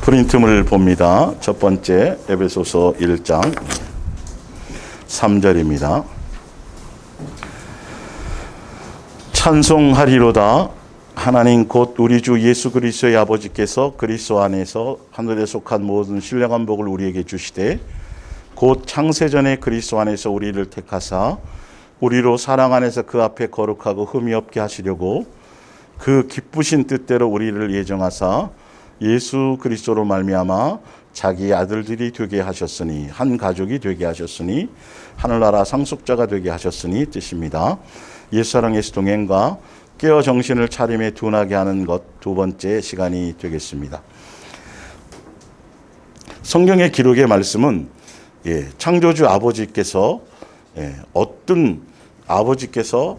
프린트물 봅니다. 첫 번째 에베소서 1장 3절입니다. 찬송하리로다 하나님 곧 우리 주 예수 그리스도의 아버지께서 그리스도 안에서 하늘에 속한 모든 신령한 복을 우리에게 주시되 곧 창세전에 그리스도 안에서 우리를 택하사 우리로 사랑 안에서 그 앞에 거룩하고 흠이 없게 하시려고 그 기쁘신 뜻대로 우리를 예정하사 예수 그리스도로 말미암아 자기 아들들이 되게 하셨으니 한 가족이 되게 하셨으니 하늘나라 상속자가 되게 하셨으니 뜻입니다. 옛사랑의 동행과 깨어 정신을 차림에 둔하게 하는 것 두 번째 시간이 되겠습니다. 성경의 기록의 말씀은 창조주 아버지께서 어떤 아버지께서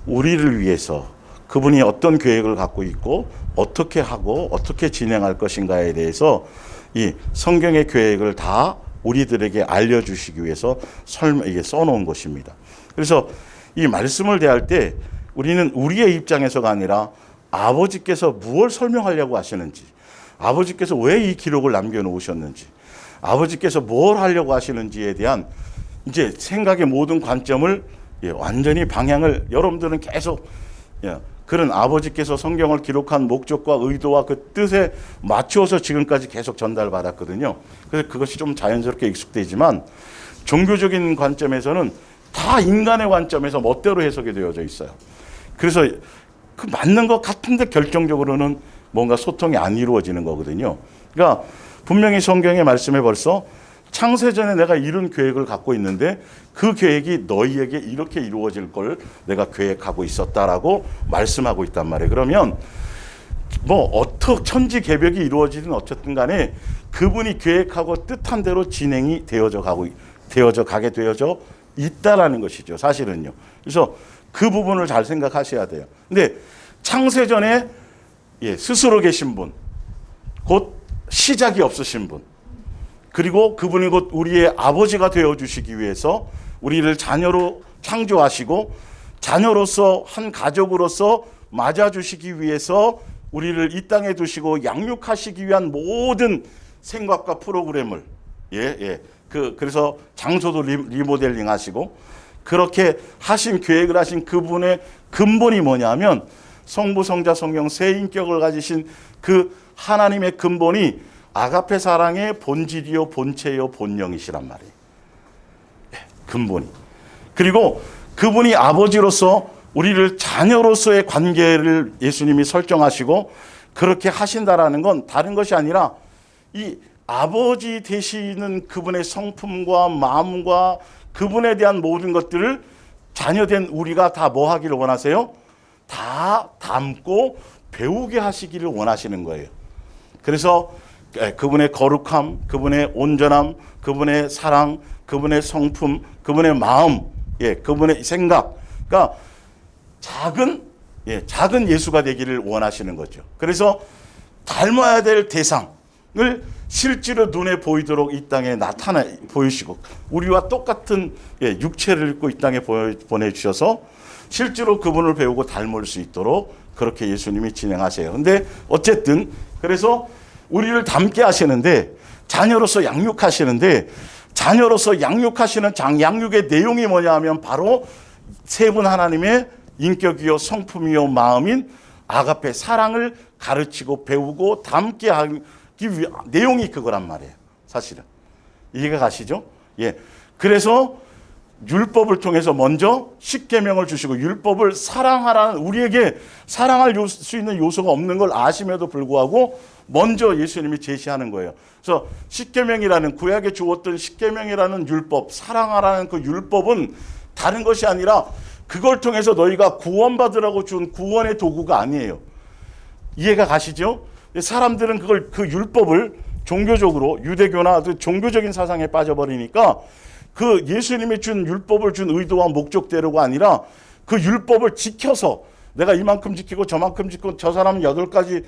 우리를 위해서 그분이 어떤 계획을 갖고 있고 어떻게 하고 어떻게 진행할 것인가에 대해서 이 성경의 계획을 다 우리들에게 알려주시기 위해서 써놓은 것입니다. 그래서 이 말씀을 대할 때 우리는 우리의 입장에서가 아니라 아버지께서 무엇을 설명하려고 하시는지, 아버지께서 왜 이 기록을 남겨놓으셨는지, 아버지께서 뭘 하려고 하시는지에 대한 이제 생각의 모든 관점을 완전히 방향을 여러분들은 계속 그런 아버지께서 성경을 기록한 목적과 의도와 그 뜻에 맞추어서 지금까지 계속 전달받았거든요. 그래서 그것이 좀 자연스럽게 익숙되지만 종교적인 관점에서는 다 인간의 관점에서 멋대로 해석이 되어져 있어요. 그래서 그 맞는 것 같은데 결정적으로는 뭔가 소통이 안 이루어지는 거거든요. 그러니까 분명히 성경의 말씀에 벌써 창세전에 내가 이런 계획을 갖고 있는데 그 계획이 너희에게 이렇게 이루어질 걸 내가 계획하고 있었다라고 말씀하고 있단 말이에요. 그러면 천지개벽이 이루어지든 어쨌든 간에 그분이 계획하고 뜻한 대로 진행이 되어져 가게 되어져 있다라는 것이죠. 사실은요. 그래서 그 부분을 잘 생각하셔야 돼요. 근데 창세전에 스스로 계신 분, 곧 시작이 없으신 분, 그리고 그분이 곧 우리의 아버지가 되어주시기 위해서 우리를 자녀로 창조하시고 자녀로서 한 가족으로서 맞아주시기 위해서 우리를 이 땅에 두시고 양육하시기 위한 모든 생각과 프로그램을 그래서 장소도 리모델링 하시고 그렇게 하신 계획을 하신 그분의 근본이 뭐냐면 성부 성자 성령 세 인격을 가지신 그 하나님의 근본이 아가페 사랑의 본질이요 본체요 본령이시란 말이에요. 근본이. 그리고 그분이 아버지로서 우리를 자녀로서의 관계를 예수님이 설정하시고 그렇게 하신다라는 건 다른 것이 아니라 이 아버지 되시는 그분의 성품과 마음과 그분에 대한 모든 것들을 자녀된 우리가 다 뭐 하기를 원하세요? 다 담고 배우게 하시기를 원하시는 거예요. 그래서 그분의 거룩함, 그분의 온전함, 그분의 사랑, 그분의 성품, 그분의 마음, 그분의 생각, 그러니까 작은 예수가 되기를 원하시는 거죠. 그래서 닮아야 될 대상을 실제로 눈에 보이도록 이 땅에 보이시고 우리와 똑같은 육체를 입고 이 땅에 보내주셔서 실제로 그분을 배우고 닮을 수 있도록 그렇게 예수님이 진행하세요. 근데 어쨌든 그래서 우리를 닮게 하시는데 자녀로서 양육하시는데 자녀로서 양육하시는 양육의 내용이 뭐냐 하면 바로 세 분 하나님의 인격이요 성품이요 마음인 아가페 사랑을 가르치고 배우고 닮게 하기 위한 내용이 그거란 말이에요. 사실은. 이해가 가시죠? 그래서 율법을 통해서 먼저 십계명을 주시고 율법을 사랑하라는 우리에게 사랑할 수 있는 요소가 없는 걸 아심에도 불구하고 먼저 예수님이 제시하는 거예요. 그래서 십계명이라는 구약에 주었던 십계명이라는 율법, 사랑하라는 그 율법은 다른 것이 아니라 그걸 통해서 너희가 구원받으라고 준 구원의 도구가 아니에요. 이해가 가시죠? 사람들은 그 율법을 종교적으로 유대교나 종교적인 사상에 빠져버리니까 그 예수님이 준 율법을 준 의도와 목적대로가 아니라 그 율법을 지켜서 내가 이만큼 지키고 저만큼 지키고 저 사람은 8가지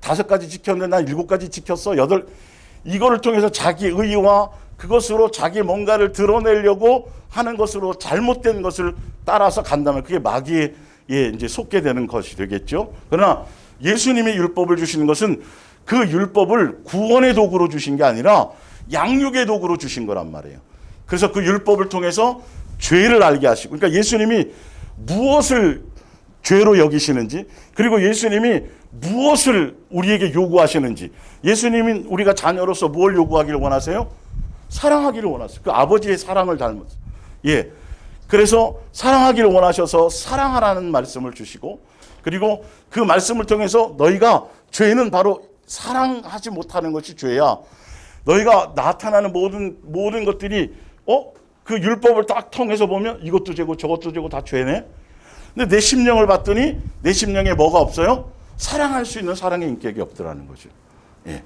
5가지 지켰는데 난 7가지 지켰어. 이거를 통해서 자기 의와 그것으로 자기 뭔가를 드러내려고 하는 것으로 잘못된 것을 따라서 간다면 그게 마귀에 이제 속게 되는 것이 되겠죠. 그러나 예수님이 율법을 주시는 것은 그 율법을 구원의 도구로 주신 게 아니라 양육의 도구로 주신 거란 말이에요. 그래서 그 율법을 통해서 죄를 알게 하시고, 그러니까 예수님이 무엇을 죄로 여기시는지, 그리고 예수님이 무엇을 우리에게 요구하시는지, 예수님이 우리가 자녀로서 뭘 요구하기를 원하세요? 사랑하기를 원하세요. 그 아버지의 사랑을 닮아서. 예. 그래서 사랑하기를 원하셔서 사랑하라는 말씀을 주시고, 그리고 그 말씀을 통해서 너희가 죄는 바로 사랑하지 못하는 것이 죄야. 너희가 나타나는 모든 것들이 그 율법을 딱 통해서 보면 이것도 죄고 저것도 죄고 다 죄네. 근데 내 심령을 봤더니 내 심령에 뭐가 없어요? 사랑할 수 있는 사랑의 인격이 없더라는 거죠. 예.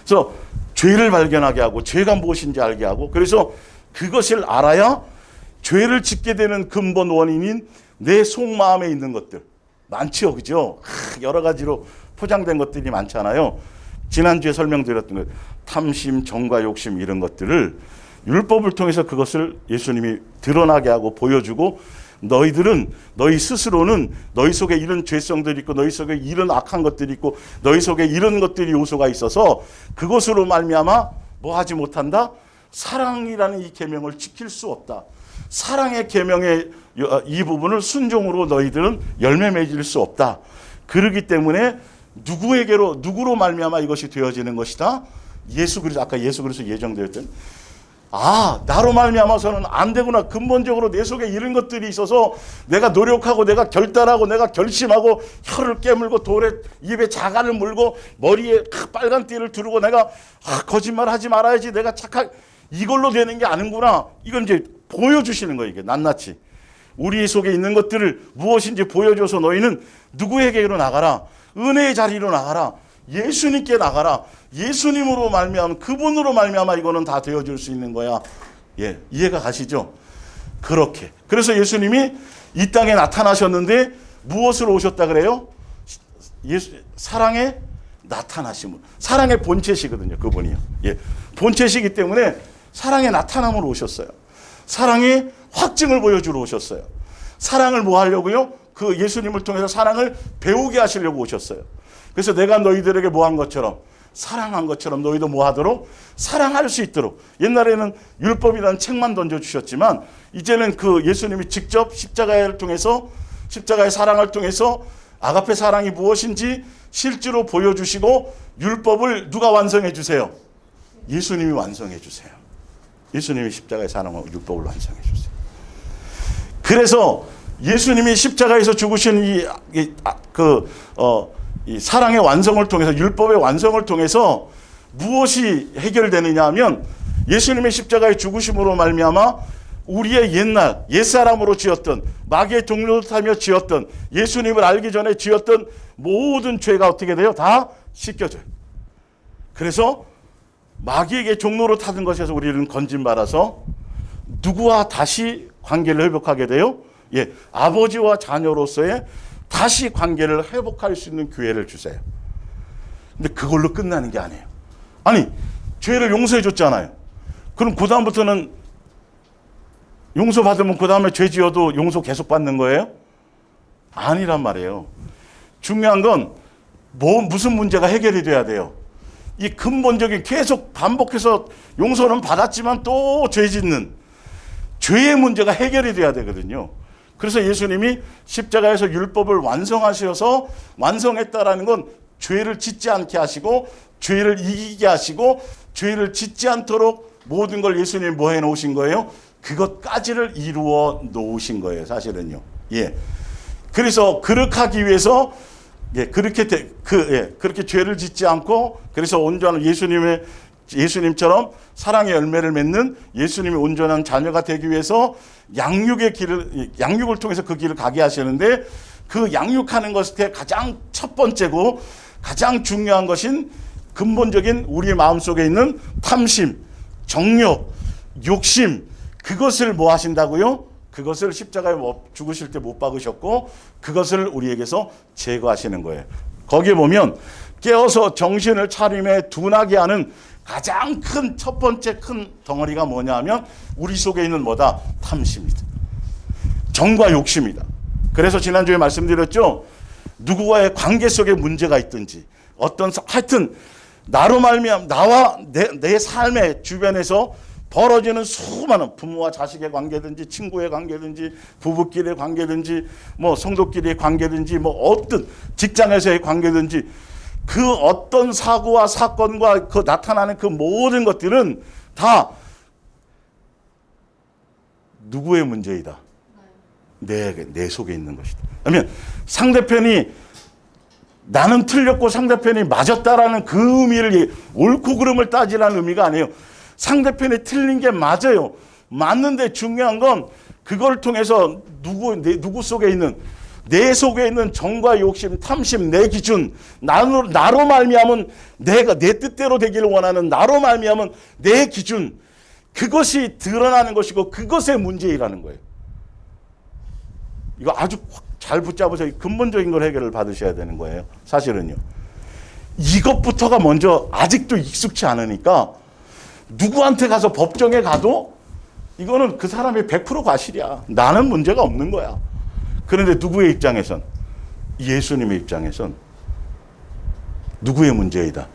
그래서 죄를 발견하게 하고 죄가 무엇인지 알게 하고, 그래서 그것을 알아야 죄를 짓게 되는 근본 원인인 내 속마음에 있는 것들 많죠, 그죠? 여러 가지로 포장된 것들이 많잖아요. 지난주에 설명드렸던 것, 탐심, 정과 욕심 이런 것들을 율법을 통해서 그것을 예수님이 드러나게 하고 보여주고, 너희 스스로는 너희 속에 이런 죄성들이 있고 너희 속에 이런 악한 것들이 있고 너희 속에 이런 것들이 요소가 있어서 그것으로 말미암아 뭐 하지 못한다? 사랑이라는 이 계명을 지킬 수 없다. 사랑의 계명의 이 부분을 순종으로 너희들은 열매 맺을 수 없다. 그러기 때문에 누구로 말미암아 이것이 되어지는 것이다? 예수 그리스도, 아까 예수 그리스도 예정되었던, 나로 말미암아서는 안 되구나. 근본적으로 내 속에 이런 것들이 있어서 내가 노력하고 내가 결단하고 내가 결심하고 혀를 깨물고 입에 자갈을 물고 머리에 빨간 띠를 두르고 내가 거짓말하지 말아야지, 내가 이걸로 되는 게 아닌구나. 이건 이제 보여주시는 거예요. 이게 낱낱이 우리 속에 있는 것들을 무엇인지 보여줘서 너희는 누구에게로 나가라? 은혜의 자리로 나가라. 예수님께 나가라. 예수님으로 말미암아, 그분으로 말미암아 이거는 다 되어줄 수 있는 거야. 예, 이해가 가시죠? 그렇게. 그래서 예수님이 이 땅에 나타나셨는데 무엇으로 오셨다 그래요? 사랑의 나타나심으로. 사랑의 본체시거든요, 그분이요. 예, 본체시기 때문에 사랑의 나타남으로 오셨어요. 사랑의 확증을 보여주러 오셨어요. 사랑을 뭐 하려고요? 그 예수님을 통해서 사랑을 배우게 하시려고 오셨어요. 그래서 내가 너희들에게 뭐 한 것처럼, 사랑한 것처럼 너희도 뭐 하도록? 사랑할 수 있도록. 옛날에는 율법이라는 책만 던져주셨지만 이제는 그 예수님이 직접 십자가의 사랑을 통해서 아가페 사랑이 무엇인지 실제로 보여주시고, 율법을 누가 완성해 주세요? 예수님이 완성해 주세요. 예수님이 십자가의 사랑과 율법을 완성해 주세요. 그래서 예수님이 십자가에서 죽으신 이 사랑의 완성을 통해서, 율법의 완성을 통해서 무엇이 해결되느냐 하면, 예수님의 십자가의 죽으심으로 말미암아 우리의 옛사람으로 지었던, 마귀의 종로를 타며 지었던, 예수님을 알기 전에 지었던 모든 죄가 어떻게 돼요? 다 씻겨져요. 그래서 마귀에게 종로를 타던 것에서 우리는 건진받아서 누구와 다시 관계를 회복하게 돼요? 예, 아버지와 자녀로서의 다시 관계를 회복할 수 있는 기회를 주세요. 근데 그걸로 끝나는 게 아니에요. 아니, 죄를 용서해 줬잖아요. 그럼 그 다음부터는 용서받으면 그 다음에 죄 지어도 용서 계속 받는 거예요? 아니란 말이에요. 중요한 건 무슨 문제가 해결이 돼야 돼요? 이 근본적인, 계속 반복해서 용서는 받았지만 또 죄 짓는 죄의 문제가 해결이 돼야 되거든요. 그래서 예수님이 십자가에서 율법을 완성하셔서, 완성했다라는 건 죄를 짓지 않게 하시고 죄를 이기게 하시고 죄를 짓지 않도록 모든 걸 예수님이 뭐 해놓으신 거예요? 그것까지를 이루어 놓으신 거예요, 사실은요. 예. 그래서 그렇게 하기 위해서 그렇게 죄를 짓지 않고, 그래서 온전한 예수님처럼 사랑의 열매를 맺는 예수님의 온전한 자녀가 되기 위해서 양육을 통해서 그 길을 가게 하시는데, 그 양육하는 것에 가장 첫 번째고 가장 중요한 것인 근본적인 우리 마음속에 있는 탐심, 정욕, 욕심, 그것을 뭐 하신다고요? 그것을 십자가에 죽으실 때 못 박으셨고 그것을 우리에게서 제거하시는 거예요. 거기에 보면 깨어서 정신을 차림에 둔하게 하는 가장 큰 첫 번째 큰 덩어리가 뭐냐 하면 우리 속에 있는 뭐다? 탐심이다. 정과 욕심이다. 그래서 지난주에 말씀드렸죠. 누구와의 관계 속에 문제가 있든지 하여튼 나로 말미암아 나와 내 삶의 주변에서 벌어지는 수많은 부모와 자식의 관계든지 친구의 관계든지 부부끼리의 관계든지 뭐 성도끼리의 관계든지 뭐 어떤 직장에서의 관계든지 그 어떤 사고와 사건과 그 나타나는 그 모든 것들은 다 누구의 문제이다? 내 속에 있는 것이다. 그러면 상대편이 나는 틀렸고 상대편이 맞았다라는 그 의미를 옳고 그름을 따지라는 의미가 아니에요. 상대편이 틀린 게 맞아요. 맞는데 중요한 건 그걸 통해서 누구 속에 있는 내 속에 있는 정과 욕심, 탐심, 내 기준, 나로 말미암은 내가 내 뜻대로 되기를 원하는 나로 말미암은 내 기준, 그것이 드러나는 것이고 그것의 문제이라는 거예요. 이거 아주 잘 붙잡으셔서 근본적인 걸 해결을 받으셔야 되는 거예요. 사실은요. 이것부터가 먼저 아직도 익숙치 않으니까 누구한테 가서 법정에 가도 이거는 그 사람의 100% 과실이야. 나는 문제가 없는 거야. 그런데 누구의 입장에선? 예수님의 입장에선 누구의 문제이다?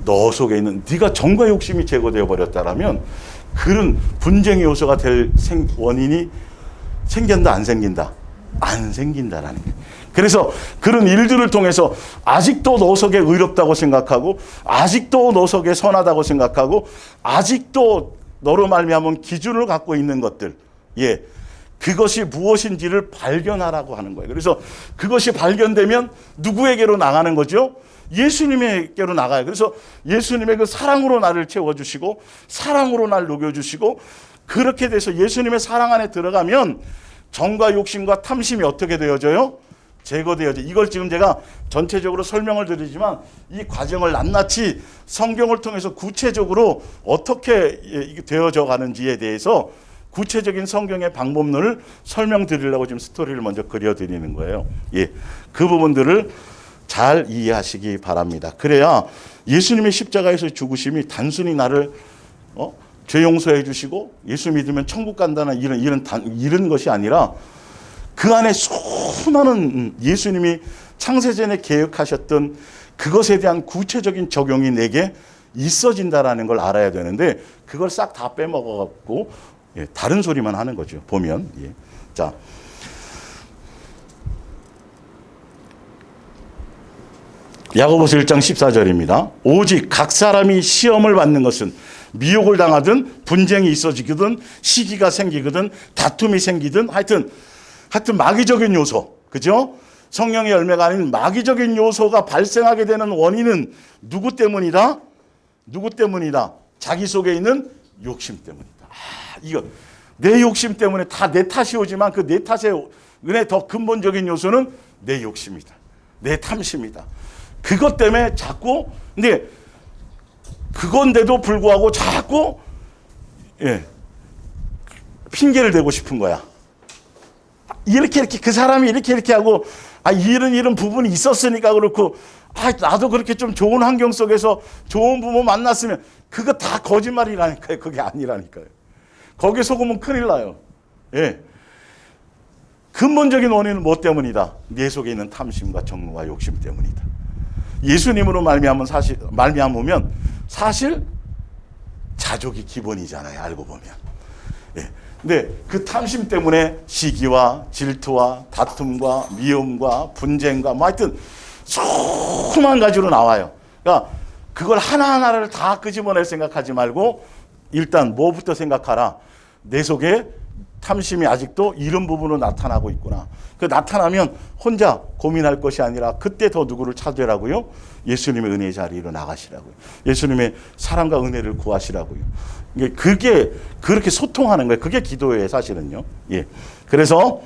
너 속에 있는 네가 정과 욕심이 제거되어 버렸다라면 그런 분쟁의 요소가 될 원인이 생긴다 안 생긴다? 안 생긴다라는 거예요. 그래서 그런 일들을 통해서 아직도 너 속에 의롭다고 생각하고 아직도 너 속에 선하다고 생각하고 아직도 너로 말미암은 기준을 갖고 있는 것들, 예, 그것이 무엇인지를 발견하라고 하는 거예요. 그래서 그것이 발견되면 누구에게로 나가는 거죠? 예수님에게로 나가요. 그래서 예수님의 그 사랑으로 나를 채워주시고 사랑으로 나를 녹여주시고 그렇게 돼서 예수님의 사랑 안에 들어가면 정과 욕심과 탐심이 어떻게 되어져요? 제거되어져. 이걸 지금 제가 전체적으로 설명을 드리지만 이 과정을 낱낱이 성경을 통해서 구체적으로 어떻게 되어져 가는지에 대해서 구체적인 성경의 방법론을 설명드리려고 지금 스토리를 먼저 그려드리는 거예요. 예, 그 부분들을 잘 이해하시기 바랍니다. 그래야 예수님의 십자가에서 죽으심이 단순히 나를 죄 용서해 주시고 예수 믿으면 천국 간다는 이런 것이 아니라 그 안에 수많은 예수님이 창세전에 계획하셨던 그것에 대한 구체적인 적용이 내게 있어진다라는 걸 알아야 되는데 그걸 싹 다 빼먹어갖고 다른 소리만 하는 거죠. 보면 자. 야고보서 1장 14절입니다. 오직 각 사람이 시험을 받는 것은 미혹을 당하든 분쟁이 있어지거든 시기가 생기거든 다툼이 생기든 하여튼 마귀적인 요소, 그죠? 성령의 열매가 아닌 마귀적인 요소가 발생하게 되는 원인은 누구 때문이다? 누구 때문이다? 자기 속에 있는 욕심 때문이다. 이거 내 욕심 때문에 다 내 탓이 오지만 그 내 탓의 은혜 더 근본적인 요소는 내 욕심이다. 내 탐심이다. 그것 때문에 자꾸 근데 그건데도 불구하고 자꾸 핑계를 대고 싶은 거야. 이렇게 그 사람이 이렇게 하고 이런 부분이 있었으니까 그렇고 나도 그렇게 좀 좋은 환경 속에서 좋은 부모 만났으면 그거 다 거짓말이라니까요. 그게 아니라니까요. 거기에 속으면 큰일 나요. 예. 근본적인 원인은 뭐 때문이다? 내 속에 있는 탐심과 정욕과 욕심 때문이다. 예수님으로 말미암으면 사실 자족이 기본이잖아요. 알고 보면. 예. 근데 그 탐심 때문에 시기와 질투와 다툼과 미움과 분쟁과 하여튼 수만 가지로 나와요. 그러니까 그걸 하나하나를 다 끄집어낼 생각하지 말고 일단 뭐부터 생각하라. 내 속에 탐심이 아직도 이런 부분으로 나타나고 있구나. 그 나타나면 혼자 고민할 것이 아니라 그때 더 누구를 찾으라고요? 예수님의 은혜의 자리로 나가시라고요. 예수님의 사랑과 은혜를 구하시라고요. 그게 그렇게 소통하는 거예요. 그게 기도예요, 사실은요. 예. 그래서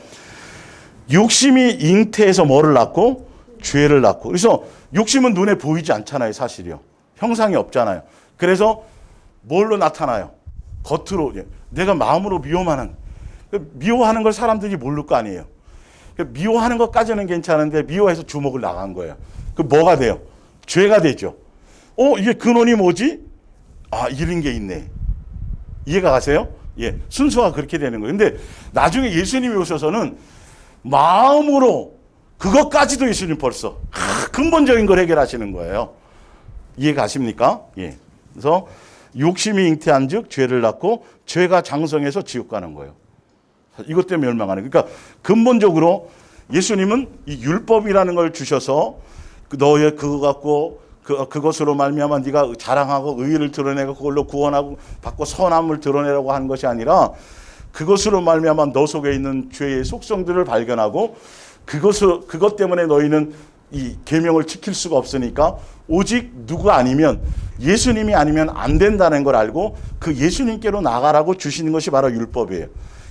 욕심이 잉태해서 뭐를 낳고? 죄를 낳고. 그래서 욕심은 눈에 보이지 않잖아요, 사실이요. 형상이 없잖아요. 그래서 뭘로 나타나요? 겉으로 내가 마음으로 미워하는 걸 사람들이 모를 거 아니에요. 미워하는 것까지는 괜찮은데 미워해서 주먹을 나간 거예요. 그 뭐가 돼요? 죄가 되죠. 이게 근원이 뭐지? 이런 게 있네. 이해가 가세요? 예, 순서가 그렇게 되는 거예요. 근데 나중에 예수님이 오셔서는 마음으로 그것까지도 예수님 벌써 근본적인 걸 해결하시는 거예요. 이해가십니까? 예. 그래서 욕심이 잉태한 즉 죄를 낳고 죄가 장성해서 지옥 가는 거예요. 이것 때문에 멸망하는. 그러니까 근본적으로 예수님은 이 율법이라는 걸 주셔서 너의 그거 갖고 그것으로 말미암아 네가 자랑하고 의의를 드러내고 그걸로 구원하고 받고 선함을 드러내라고 하는 것이 아니라 그것으로 말미암아 너 속에 있는 죄의 속성들을 발견하고 그것 때문에 너희는 이 계명을 지킬 수가 없으니까 오직 누가 아니면 예수님이 아니면 안 된다는 걸 알고 그 예수님께로 나가라고 주시는 것이 바로 율법이에요.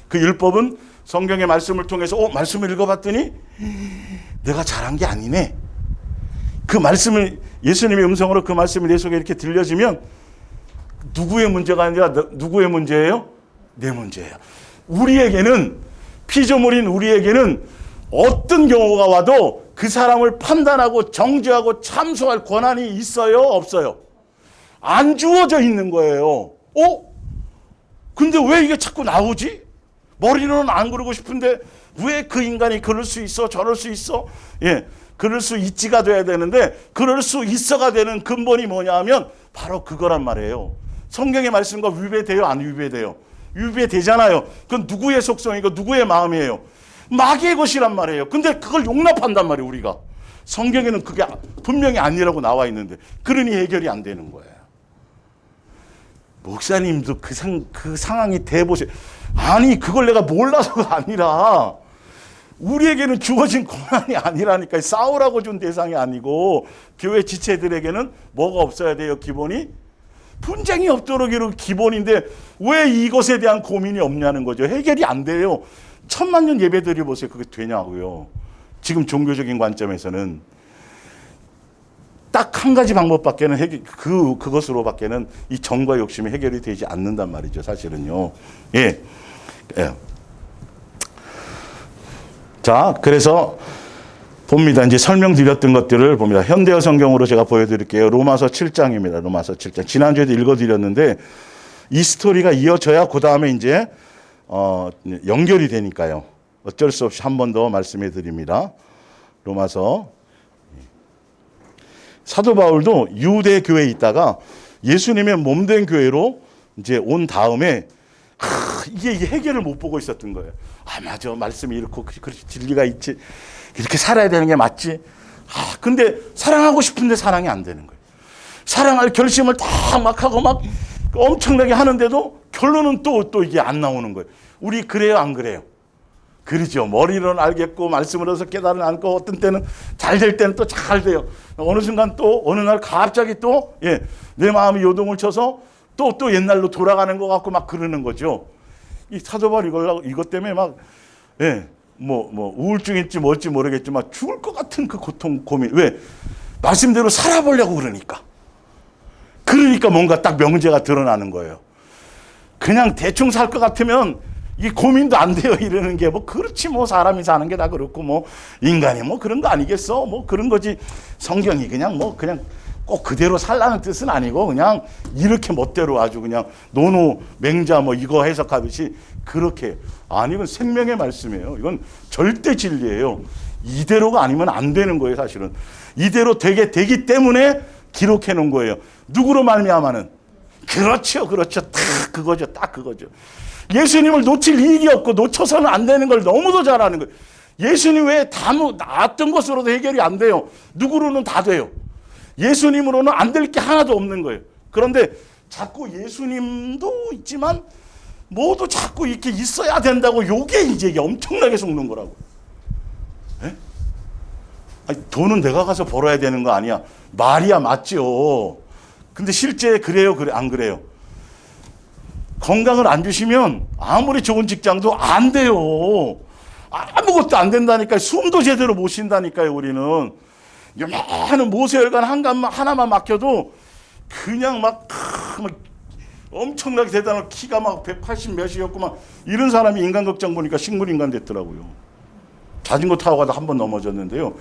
그 율법은 성경의 말씀을 통해서 말씀을 읽어봤더니 내가 잘한 게 아니네. 그 말씀을 예수님의 음성으로 그 말씀이 내 속에 이렇게 들려지면 누구의 문제가 아니라 누구의 문제예요? 내 문제예요. 우리에게는 피조물인 우리에게는 어떤 경우가 와도 그 사람을 판단하고 정죄하고 참소할 권한이 있어요? 없어요? 안 주어져 있는 거예요. 근데 왜 이게 자꾸 나오지? 머리로는 안 그러고 싶은데 왜 그 인간이 그럴 수 있어? 저럴 수 있어? 예, 그럴 수 있지가 돼야 되는데 그럴 수 있어가 되는 근본이 뭐냐 하면 바로 그거란 말이에요. 성경의 말씀과 위배돼요? 안 위배돼요? 위배되잖아요. 그건 누구의 속성이고 누구의 마음이에요? 마귀의 것이란 말이에요. 근데 그걸 용납한단 말이에요, 우리가. 성경에는 그게 분명히 아니라고 나와 있는데 그러니 해결이 안 되는 거예요. 목사님도 그 상황이 돼보세요. 아니 그걸 내가 몰라서가 아니라 우리에게는 주어진 권한이 아니라니까. 싸우라고 준 대상이 아니고 교회 지체들에게는 뭐가 없어야 돼요? 기본이? 분쟁이 없도록 이런 기본인데 왜 이것에 대한 고민이 없냐는 거죠. 해결이 안 돼요. 1000만 년 예배 드려보세요. 그게 되냐고요. 지금 종교적인 관점에서는 딱 한 가지 방법밖에는 그것으로밖에는 이 정과 욕심이 해결이 되지 않는단 말이죠. 사실은요. 예. 자, 그래서 봅니다. 이제 설명드렸던 것들을 봅니다. 현대어 성경으로 제가 보여드릴게요. 로마서 7장입니다. 로마서 7장. 지난주에도 읽어드렸는데 이 스토리가 이어져야 그 다음에 이제 연결이 되니까요. 어쩔 수 없이 한 번 더 말씀해 드립니다. 로마서. 사도 바울도 유대 교회에 있다가 예수님의 몸된 교회로 이제 온 다음에 이게 해결을 못 보고 있었던 거예요. 맞아. 말씀이 이렇고 그렇지 진리가 있지. 이렇게 살아야 되는 게 맞지. 근데 사랑하고 싶은데 사랑이 안 되는 거예요. 사랑할 결심을 다 막 하고 막 엄청나게 하는데도 결론은 또 이게 안 나오는 거예요. 우리 그래요, 안 그래요? 그러죠. 머리로는 알겠고 말씀으로서 깨달은 않고 어떤 때는 잘 될 때는 또 잘 돼요. 어느 순간 또 어느 날 갑자기 또 내 마음이 요동을 쳐서 또 옛날로 돌아가는 것 같고 막 그러는 거죠. 이 사도 바울 이것 때문에 막 우울증일지 뭘지 모르겠지만 죽을 것 같은 그 고통 고민. 왜? 말씀대로 살아보려고 그러니까 뭔가 딱 명제가 드러나는 거예요. 그냥 대충 살 것 같으면 이 고민도 안 돼요. 이러는 게 그렇지 사람이 사는 게 다 그렇고 인간이 그런 거 아니겠어? 그런 거지. 성경이 그냥 꼭 그대로 살라는 뜻은 아니고 그냥 이렇게 멋대로 아주 그냥 노노 맹자 이거 해석하듯이 그렇게. 이건 생명의 말씀이에요. 이건 절대 진리예요. 이대로가 아니면 안 되는 거예요. 사실은 이대로 되게 되기 때문에 기록해 놓은 거예요. 누구로 말미암아는? 그렇죠. 딱 그거죠. 예수님을 놓칠 이익이 없고 놓쳐서는 안 되는 걸 너무도 잘 아는 거예요. 예수님 외에 다 나왔던 것으로도 해결이 안 돼요. 누구로는 다 돼요. 예수님으로는 안 될 게 하나도 없는 거예요. 그런데 자꾸 예수님도 있지만 모두 자꾸 이렇게 있어야 된다고 요게 이제 엄청나게 속는 거라고. 돈은 내가 가서 벌어야 되는 거 아니야. 말이야 맞죠. 근데 실제 그래요? 안 그래요? 건강을 안 주시면 아무리 좋은 직장도 안 돼요. 아무것도 안 된다니까요. 숨도 제대로 못 쉰다니까요. 우리는 요만한 모세혈관 하나만 막혀도 그냥 막 엄청나게 대단한 키가 180 몇이었고 이런 사람이 인간극장 보니까 식물인간 됐더라고요. 자전거 타고 가다 한 번 넘어졌는데요.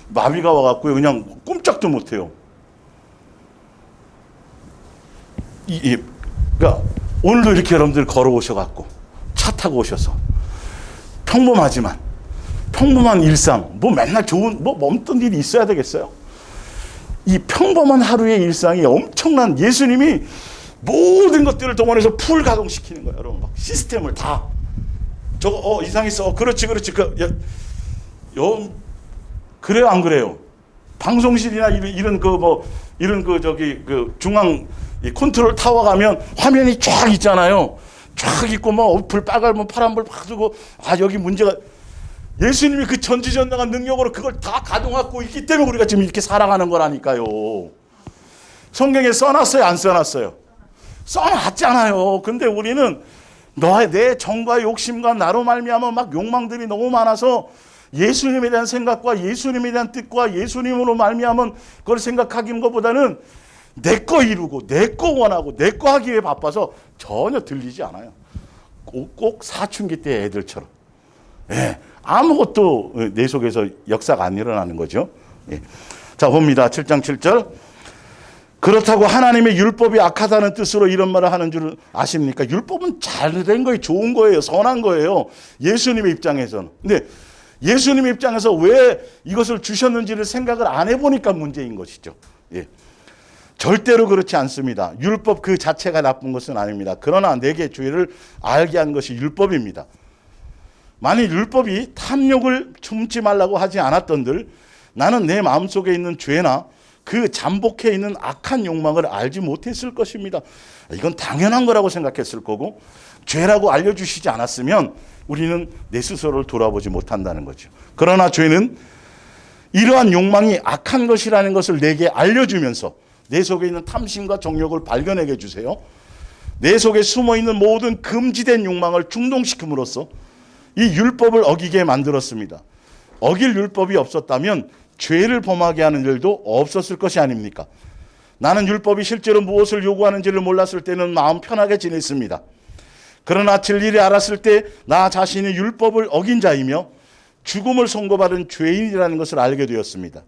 마비가 와갖고요. 그냥 꼼짝도 못해요. 그러니까 오늘도 이렇게 여러분들 걸어오셔갖고 차 타고 오셔서 평범하지만 평범한 일상, 뭐 맨날 좋은 뭐 없던 일이 있어야 되겠어요? 이 평범한 하루의 일상이 엄청난, 예수님이 모든 것들을 동원해서 풀 가동시키는 거예요. 여러분, 막 시스템을 다. 저거 이상했어. 그렇지. 그래요, 안 그래요? 방송실이나 이런 중앙 이 컨트롤 타워 가면 화면이 쫙 있잖아요. 쫙 있고 불 빨간불 파란불 막 뜨고, 여기 문제가, 예수님이 그 전지전능한 능력으로 그걸 다 가동하고 있기 때문에 우리가 지금 이렇게 살아가는 거라니까요. 성경에 써놨어요, 안 써놨어요? 써놨잖아요. 근데 우리는 내 정과 욕심과 나로 말미암아 막 욕망들이 너무 많아서 예수님에 대한 생각과 예수님에 대한 뜻과 예수님으로 말미암은 그걸 생각하기는 것보다는 내 거 이루고 내 거 원하고 내 거 하기 위해 바빠서 전혀 들리지 않아요. 꼭 사춘기 때 애들처럼. 예, 아무것도 내 속에서 역사가 안 일어나는 거죠. 예. 자, 봅니다. 7장 7절. 그렇다고 하나님의 율법이 악하다는 뜻으로 이런 말을 하는 줄 아십니까? 율법은 잘된 거예요. 좋은 거예요. 선한 거예요. 예수님의 입장에서는. 근데 예수님의 입장에서 왜 이것을 주셨는지를 생각을 안 해보니까 문제인 것이죠. 예. 절대로 그렇지 않습니다. 율법 그 자체가 나쁜 것은 아닙니다. 그러나 내게 죄를 알게 한 것이 율법입니다. 만일 율법이 탐욕을 품지 말라고 하지 않았던들 나는 내 마음속에 있는 죄나 그 잠복해 있는 악한 욕망을 알지 못했을 것입니다. 이건 당연한 거라고 생각했을 거고, 죄라고 알려주시지 않았으면 우리는 내 스스로를 돌아보지 못한다는 거죠. 그러나 죄는 이러한 욕망이 악한 것이라는 것을 내게 알려주면서 내 속에 있는 탐심과 정욕을 발견하게 해주세요. 내 속에 숨어있는 모든 금지된 욕망을 충동시킴으로써 이 율법을 어기게 만들었습니다. 어길 율법이 없었다면 죄를 범하게 하는 일도 없었을 것이 아닙니까? 나는 율법이 실제로 무엇을 요구하는지를 몰랐을 때는 마음 편하게 지냈습니다. 그러나 진리를 알았을 때 나 자신이 율법을 어긴 자이며 죽음을 선고받은 죄인이라는 것을 알게 되었습니다.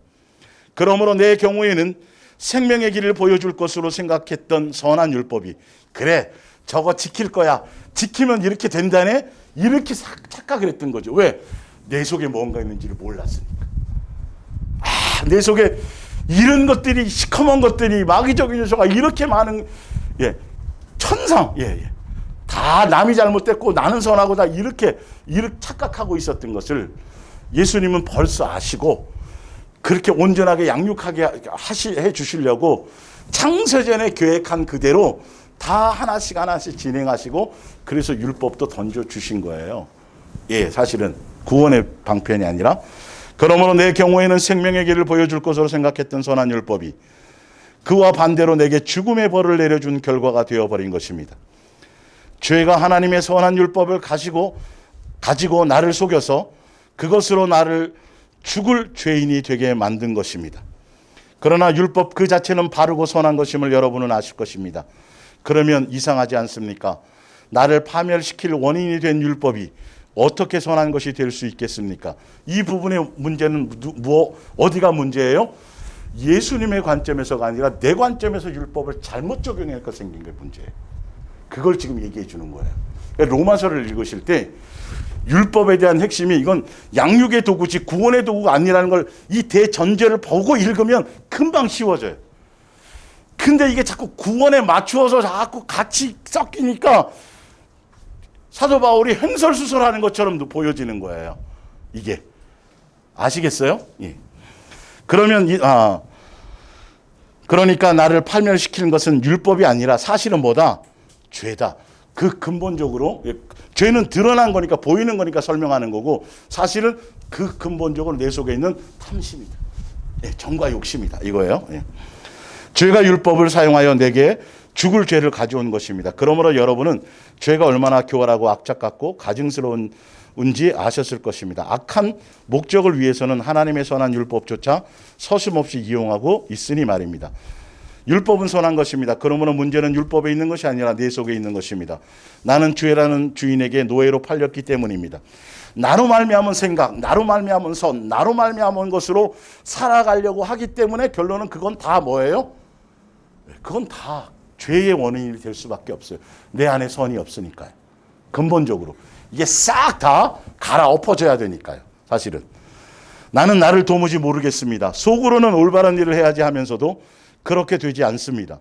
그러므로 내 경우에는 생명의 길을 보여줄 것으로 생각했던 선한 율법이, 그래 저거 지킬 거야, 지키면 이렇게 된다네, 이렇게 착각을 했던 거죠. 왜? 내 속에 뭔가 있는지를 몰랐으니까. 내 속에 이런 것들이, 시커먼 것들이, 마귀적인 요소가 이렇게 많은, 천상, 다 남이 잘못됐고 나는 선하고 다 이렇게 착각하고 있었던 것을 예수님은 벌써 아시고 그렇게 온전하게 양육하게 해 주시려고 창세전에 계획한 그대로 다 하나씩 진행하시고, 그래서 율법도 던져 주신 거예요. 사실은 구원의 방편이 아니라. 그러므로 내 경우에는 생명의 길을 보여줄 것으로 생각했던 선한 율법이 그와 반대로 내게 죽음의 벌을 내려준 결과가 되어버린 것입니다. 죄가 하나님의 선한 율법을 가지고 나를 속여서 그것으로 나를 죽을 죄인이 되게 만든 것입니다. 그러나 율법 그 자체는 바르고 선한 것임을 여러분은 아실 것입니다. 그러면 이상하지 않습니까? 나를 파멸시킬 원인이 된 율법이 어떻게 선한 것이 될 수 있겠습니까? 이 부분의 문제는 어디가 문제예요? 예수님의 관점에서가 아니라 내 관점에서 율법을 잘못 적용하니까 생긴 게 문제예요. 그걸 지금 얘기해 주는 거예요. 로마서를 읽으실 때 율법에 대한 핵심이 이건 양육의 도구지 구원의 도구가 아니라는 걸, 이 대전제를 보고 읽으면 금방 쉬워져요. 근데 이게 자꾸 구원에 맞추어서 자꾸 같이 섞이니까 사도 바울이 횡설수설하는 것처럼도 보여지는 거예요. 이게 아시겠어요? 그러니까 나를 파멸시키는 것은 율법이 아니라 사실은 뭐다? 죄다. 그 근본적으로 죄는 드러난 거니까, 보이는 거니까 설명하는 거고, 사실은 그 근본적으로 내 속에 있는 탐심이다. 정과 욕심이다. 이거예요. 죄가 율법을 사용하여 내게 죽을 죄를 가져온 것입니다. 그러므로 여러분은 죄가 얼마나 교활하고 악착 같고 가증스러운지 아셨을 것입니다. 악한 목적을 위해서는 하나님의 선한 율법조차 서슴없이 이용하고 있으니 말입니다. 율법은 선한 것입니다. 그러므로 문제는 율법에 있는 것이 아니라 내 속에 있는 것입니다. 나는 죄라는 주인에게 노예로 팔렸기 때문입니다. 나로 말미암은 생각, 나로 말미암은 선, 나로 말미암은 것으로 살아가려고 하기 때문에 결론은 그건 다 뭐예요? 그건 다 죄의 원인이 될 수밖에 없어요. 내 안에 선이 없으니까요. 근본적으로 이게 싹 다 갈아엎어져야 되니까요. 사실은. 나는 나를 도무지 모르겠습니다. 속으로는 올바른 일을 해야지 하면서도 그렇게 되지 않습니다.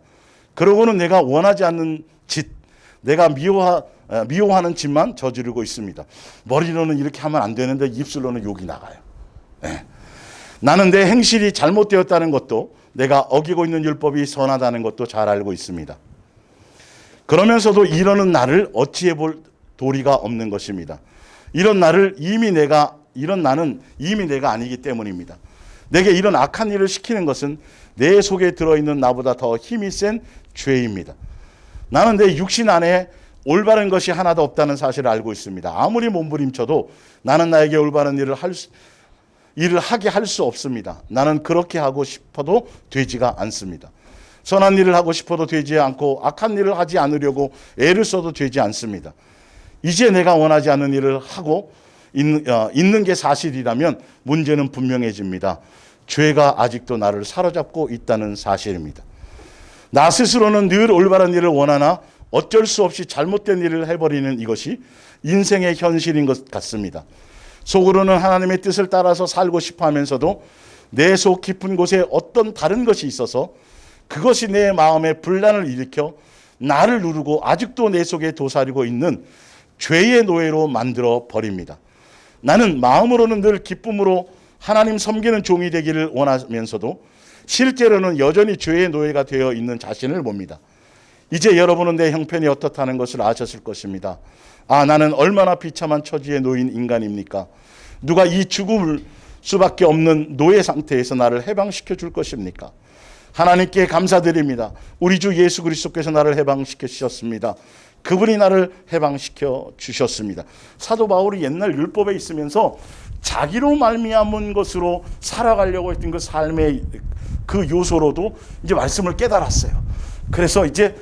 그러고는 내가 원하지 않는 짓, 내가 미워하는 짓만 저지르고 있습니다. 머리로는 이렇게 하면 안 되는데 입술로는 욕이 나가요. 네. 나는 내 행실이 잘못되었다는 것도, 내가 어기고 있는 율법이 선하다는 것도 잘 알고 있습니다. 그러면서도 이러는 나를 어찌해 볼 도리가 없는 것입니다. 이런 나는 이미 내가 아니기 때문입니다. 내게 이런 악한 일을 시키는 것은 내 속에 들어있는 나보다 더 힘이 센 죄입니다. 나는 내 육신 안에 올바른 것이 하나도 없다는 사실을 알고 있습니다. 아무리 몸부림쳐도 나는 나에게 올바른 일을 하게 할 수 없습니다. 나는 그렇게 하고 싶어도 되지가 않습니다. 선한 일을 하고 싶어도 되지 않고 악한 일을 하지 않으려고 애를 써도 되지 않습니다. 이제 내가 원하지 않는 일을 하고 있는 게 사실이라면 문제는 분명해집니다. 죄가 아직도 나를 사로잡고 있다는 사실입니다. 나 스스로는 늘 올바른 일을 원하나 어쩔 수 없이 잘못된 일을 해버리는 이것이 인생의 현실인 것 같습니다. 속으로는 하나님의 뜻을 따라서 살고 싶어 하면서도 내 속 깊은 곳에 어떤 다른 것이 있어서 그것이 내 마음에 분란을 일으켜 나를 누르고 아직도 내 속에 도사리고 있는 죄의 노예로 만들어 버립니다. 나는 마음으로는 늘 기쁨으로 하나님 섬기는 종이 되기를 원하면서도 실제로는 여전히 죄의 노예가 되어 있는 자신을 봅니다. 이제 여러분은 내 형편이 어떻다는 것을 아셨을 것입니다. 아, 나는 얼마나 비참한 처지에 놓인 인간입니까? 누가 이 죽을 수밖에 없는 노예 상태에서 나를 해방시켜 줄 것입니까? 하나님께 감사드립니다. 우리 주 예수 그리스도께서 나를 해방시켜 주셨습니다. 그분이 나를 해방시켜 주셨습니다. 사도 바울이 옛날 율법에 있으면서 자기로 말미암은 것으로 살아가려고 했던 그 삶의 그 요소로도 이제 말씀을 깨달았어요. 그래서 이제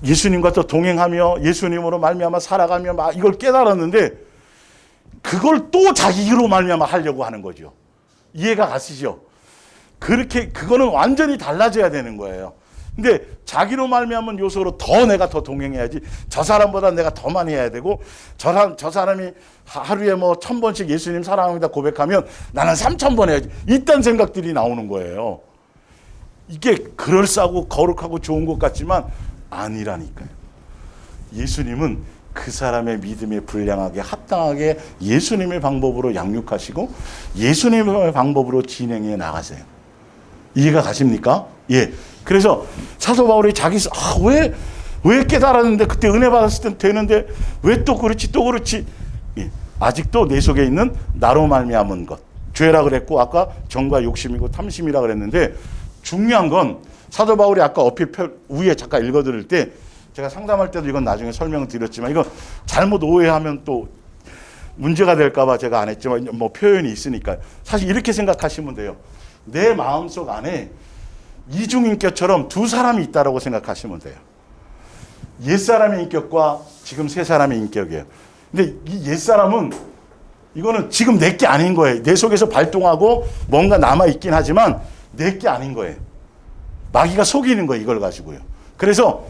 예수님과 또 동행하며 예수님으로 말미암아 살아가며 막 이걸 깨달았는데 그걸 또 자기로 말미암아 하려고 하는 거죠. 이해가 가시죠? 그렇게 그거는 완전히 달라져야 되는 거예요. 근데 자기로 말미암은 요소로 내가 더 동행해야지. 저 사람보다 내가 더 많이 해야 되고 저 사람이 하루에 뭐 1000번씩 예수님 사랑합니다 고백하면 나는 3000번 해야지. 이딴 생각들이 나오는 거예요. 이게 그럴싸하고 거룩하고 좋은 것 같지만 아니라니까요. 예수님은 그 사람의 믿음에 불량하게 합당하게 예수님의 방법으로 양육하시고 예수님의 방법으로 진행해 나가세요. 이해가 가십니까? 예. 그래서 사도 바울이 왜 깨달았는데 그때 은혜 받았을 땐 되는데 왜 또 그렇지 예. 아직도 내 속에 있는 나로 말미암은 것 죄라 그랬고 아까 정과 욕심이고 탐심이라 그랬는데 중요한 건 사도 바울이 아까 어필 위에 잠깐 읽어드릴 때 제가 상담할 때도 이건 나중에 설명을 드렸지만 이거 잘못 오해하면 또 문제가 될까 봐 제가 안 했지만 뭐 표현이 있으니까요. 사실 이렇게 생각하시면 돼요. 내 마음속 안에 이중인격처럼 두 사람이 있다고 생각하시면 돼요. 옛사람의 인격과 지금 새 사람의 인격이에요. 근데 이 옛사람은 이거는 지금 내 게 아닌 거예요. 내 속에서 발동하고 뭔가 남아있긴 하지만 내 게 아닌 거예요. 마귀가 속이는 거예요. 이걸 가지고요. 그래서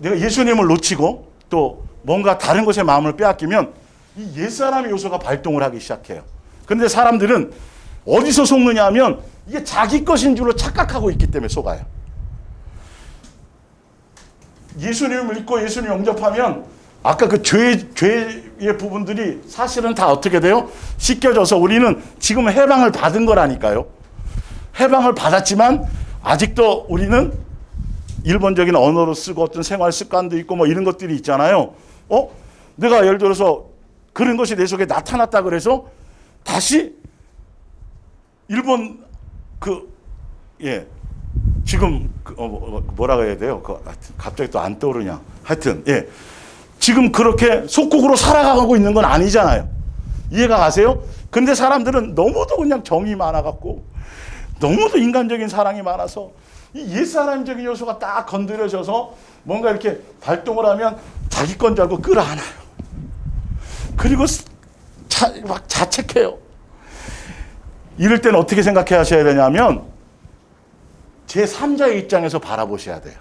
내가 예수님을 놓치고 또 뭔가 다른 것에 마음을 빼앗기면 이 옛사람의 요소가 발동을 하기 시작해요. 그런데 사람들은 어디서 속느냐 하면 이게 자기 것인 줄로 착각하고 있기 때문에 속아요. 예수님을 믿고 예수님 영접하면 아까 그 죄의 부분들이 사실은 다 어떻게 돼요? 씻겨져서 우리는 지금 해방을 받은 거라니까요. 해방을 받았지만 아직도 우리는 일본적인 언어로 쓰고 어떤 생활 습관도 있고 뭐 이런 것들이 있잖아요. 내가 예를 들어서 그런 것이 내 속에 나타났다 그래서 다시 일본 지금 뭐라고 해야 돼요? 갑자기 또 안 떠오르냐? 하여튼 지금 그렇게 속국으로 살아가고 있는 건 아니잖아요. 이해가 가세요? 근데 사람들은 너무도 그냥 정이 많아갖고 너무도 인간적인 사랑이 많아서 이 옛사람적인 요소가 딱 건드려져서 뭔가 이렇게 발동을 하면 자기 건 줄 알고 끌어안아요. 그리고 막 자책해요. 이럴 때는 어떻게 생각해 하셔야 되냐면 제3자의 입장에서 바라보셔야 돼요.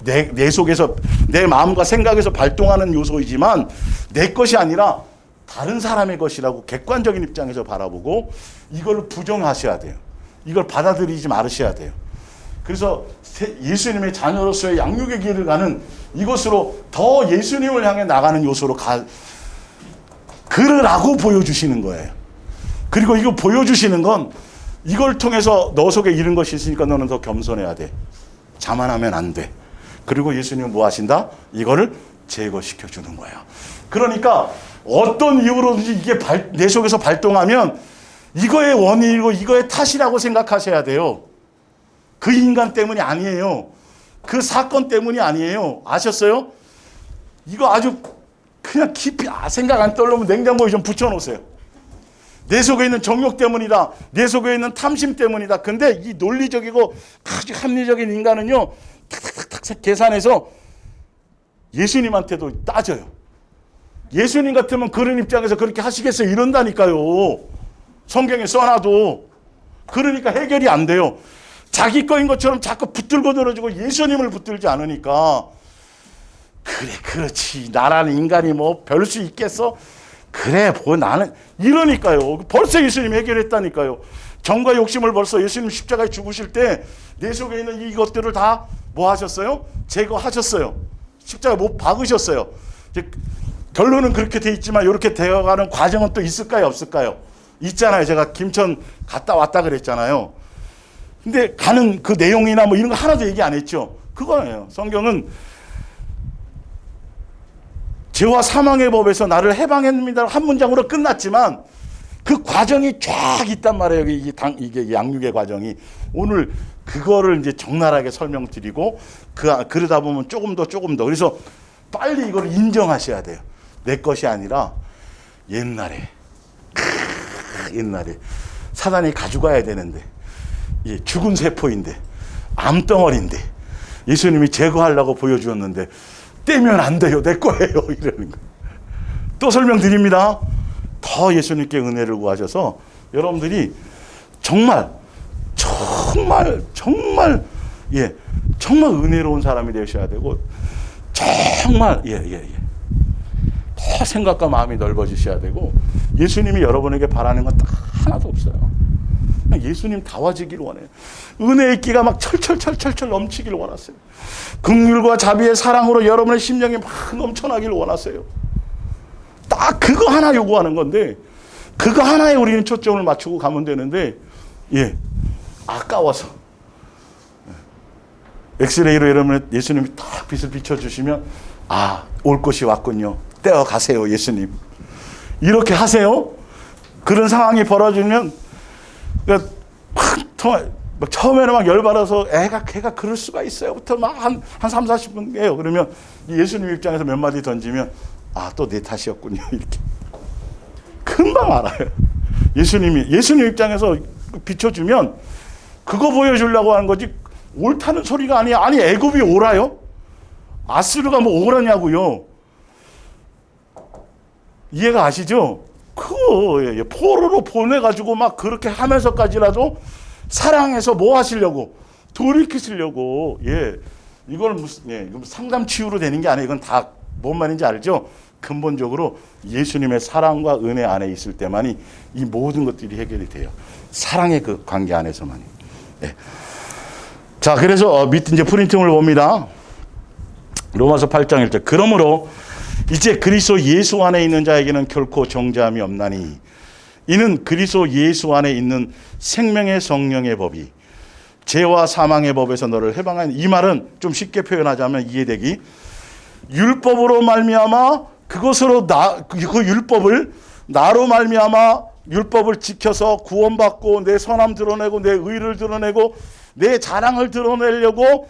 내 속에서 내 마음과 생각에서 발동하는 요소이지만 내 것이 아니라 다른 사람의 것이라고 객관적인 입장에서 바라보고 이걸 부정하셔야 돼요. 이걸 받아들이지 말으셔야 돼요. 그래서 예수님의 자녀로서의 양육의 길을 가는 이것으로 더 예수님을 향해 나가는 요소로 그러라고 보여주시는 거예요. 그리고 이거 보여주시는 건 이걸 통해서 너 속에 이런 것이 있으니까 너는 더 겸손해야 돼. 자만하면 안 돼. 그리고 예수님은 뭐 하신다? 이거를 제거시켜 주는 거예요. 그러니까 어떤 이유로든지 이게 내 속에서 발동하면 이거의 원인이고 이거의 탓이라고 생각하셔야 돼요. 그 인간 때문이 아니에요. 그 사건 때문이 아니에요. 아셨어요? 이거 아주 그냥 깊이 생각 안 떠오르면 냉장고에 좀 붙여놓으세요. 내 속에 있는 정욕 때문이다. 내 속에 있는 탐심 때문이다. 근데 이 논리적이고 아주 합리적인 인간은요. 탁탁탁탁 계산해서 예수님한테도 따져요. 예수님 같으면 그런 입장에서 그렇게 하시겠어요? 이런다니까요. 성경에 써놔도. 그러니까 해결이 안 돼요. 자기 거인 것처럼 자꾸 붙들고 늘어지고 예수님을 붙들지 않으니까 그래 그렇지 나라는 인간이 뭐 별 수 있겠어? 그래 뭐 나는 이러니까요. 벌써 예수님이 해결했다니까요. 정과 욕심을 벌써 예수님 십자가에 죽으실 때 내 속에 있는 이것들을 다 뭐 하셨어요? 제거하셨어요. 십자가에 못 박으셨어요. 결론은 그렇게 돼 있지만 이렇게 되어가는 과정은 또 있을까요? 없을까요? 있잖아요. 제가 김천 갔다 왔다 그랬잖아요. 근데 가는 그 내용이나 뭐 이런 거 하나도 얘기 안 했죠. 그거예요. 성경은 죄와 사망의 법에서 나를 해방했습니다. 한 문장으로 끝났지만 그 과정이 쫙 있단 말이에요. 이게 양육의 과정이. 오늘 그거를 이제 적나라하게 설명드리고 그러다 보면 조금 더. 그래서 빨리 이걸 인정하셔야 돼요. 내 것이 아니라 옛날에 사단이 가져가야 되는데 죽은 세포인데 암덩어리인데 예수님이 제거하려고 보여주었는데 떼면 안 돼요. 내 거예요. 이러는 거예요. 또 설명드립니다. 더 예수님께 은혜를 구하셔서 여러분들이 정말 은혜로운 사람이 되셔야 되고 정말 더 생각과 마음이 넓어지셔야 되고 예수님이 여러분에게 바라는 건 딱 하나도 없어요. 예수님 다와지길 원해요. 은혜의 끼가 막 철철 넘치길 원하세요. 긍휼과 자비의 사랑으로 여러분의 심령이 막 넘쳐나길 원하세요. 딱 그거 하나 요구하는 건데 그거 하나에 우리는 초점을 맞추고 가면 되는데 아까워서 엑스레이로 여러분 예수님이 딱 빛을 비춰주시면 올 것이 왔군요. 떼어 가세요 예수님. 이렇게 하세요. 그런 상황이 벌어지면 그러니까 막 처음에는 막 열받아서 걔가 그럴 수가 있어요부터 막 한 3, 40분 해요. 그러면 예수님 입장에서 몇 마디 던지면 또 내 탓이었군요. 이렇게 금방 알아요. 예수님 입장에서 비춰주면 그거 보여주려고 하는 거지 옳다는 소리가 아니야. 아니 애굽이 옳아요? 아스르가 뭐 옳았냐고요. 이해가 아시죠? 포로로 보내가지고 막 그렇게 하면서까지라도 사랑해서 뭐 하시려고? 돌이키시려고. 이걸 무슨, 상담 치유로 되는 게 아니에요. 이건 다 뭔 말인지 알죠? 근본적으로 예수님의 사랑과 은혜 안에 있을 때만이 이 모든 것들이 해결이 돼요. 사랑의 그 관계 안에서만이. 자, 그래서 밑에 이제 프린팅을 봅니다. 로마서 8장 1절. 그러므로 이제 그리스도 예수 안에 있는 자에게는 결코 정죄함이 없나니 이는 그리스도 예수 안에 있는 생명의 성령의 법이 죄와 사망의 법에서 너를 해방한. 이 말은 좀 쉽게 표현하자면 이해되기 율법으로 말미암아 그것으로 그 율법을 나로 말미암아 율법을 지켜서 구원받고 내 선함 드러내고 내 의를 드러내고 내 자랑을 드러내려고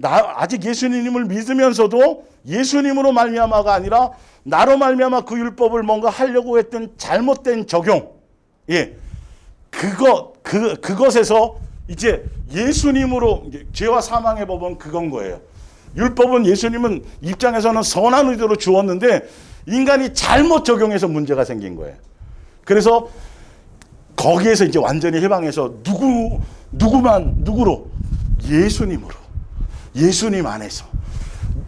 아직 예수님을 믿으면서도 예수님으로 말미암아가 아니라 나로 말미암아 그 율법을 뭔가 하려고 했던 잘못된 적용, 그것에서 이제 예수님으로 죄와 사망의 법은 그건 거예요. 율법은 예수님은 입장에서는 선한 의도로 주었는데 인간이 잘못 적용해서 문제가 생긴 거예요. 그래서 거기에서 이제 완전히 해방해서 누구로 예수님으로, 예수님 안에서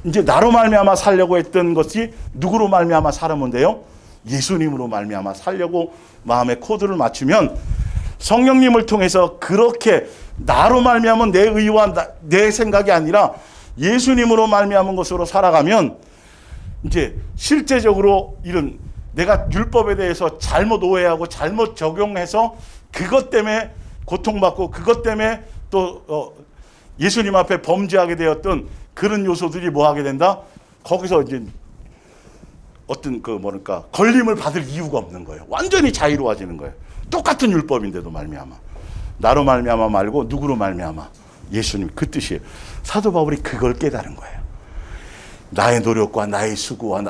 이제 나로 말미암아 살려고 했던 것이 누구로 말미암아 살으면 돼요? 예수님으로 말미암아 살려고 마음의 코드를 맞추면 성령님을 통해서 그렇게 나로 말미암은 내 의와 내 생각이 아니라 예수님으로 말미암은 것으로 살아가면 이제 실제적으로 이런 내가 율법에 대해서 잘못 오해하고 잘못 적용해서 그것 때문에 고통받고 그것 때문에 또 예수님 앞에 범죄하게 되었던 그런 요소들이 뭐 하게 된다? 거기서 이제 어떤 걸림을 받을 이유가 없는 거예요. 완전히 자유로워지는 거예요. 똑같은 율법인데도 말미암아. 나로 말미암아 말고 누구로 말미암아? 예수님, 그 뜻이에요. 사도 바울이 그걸 깨달은 거예요. 나의 노력과 나의 수고와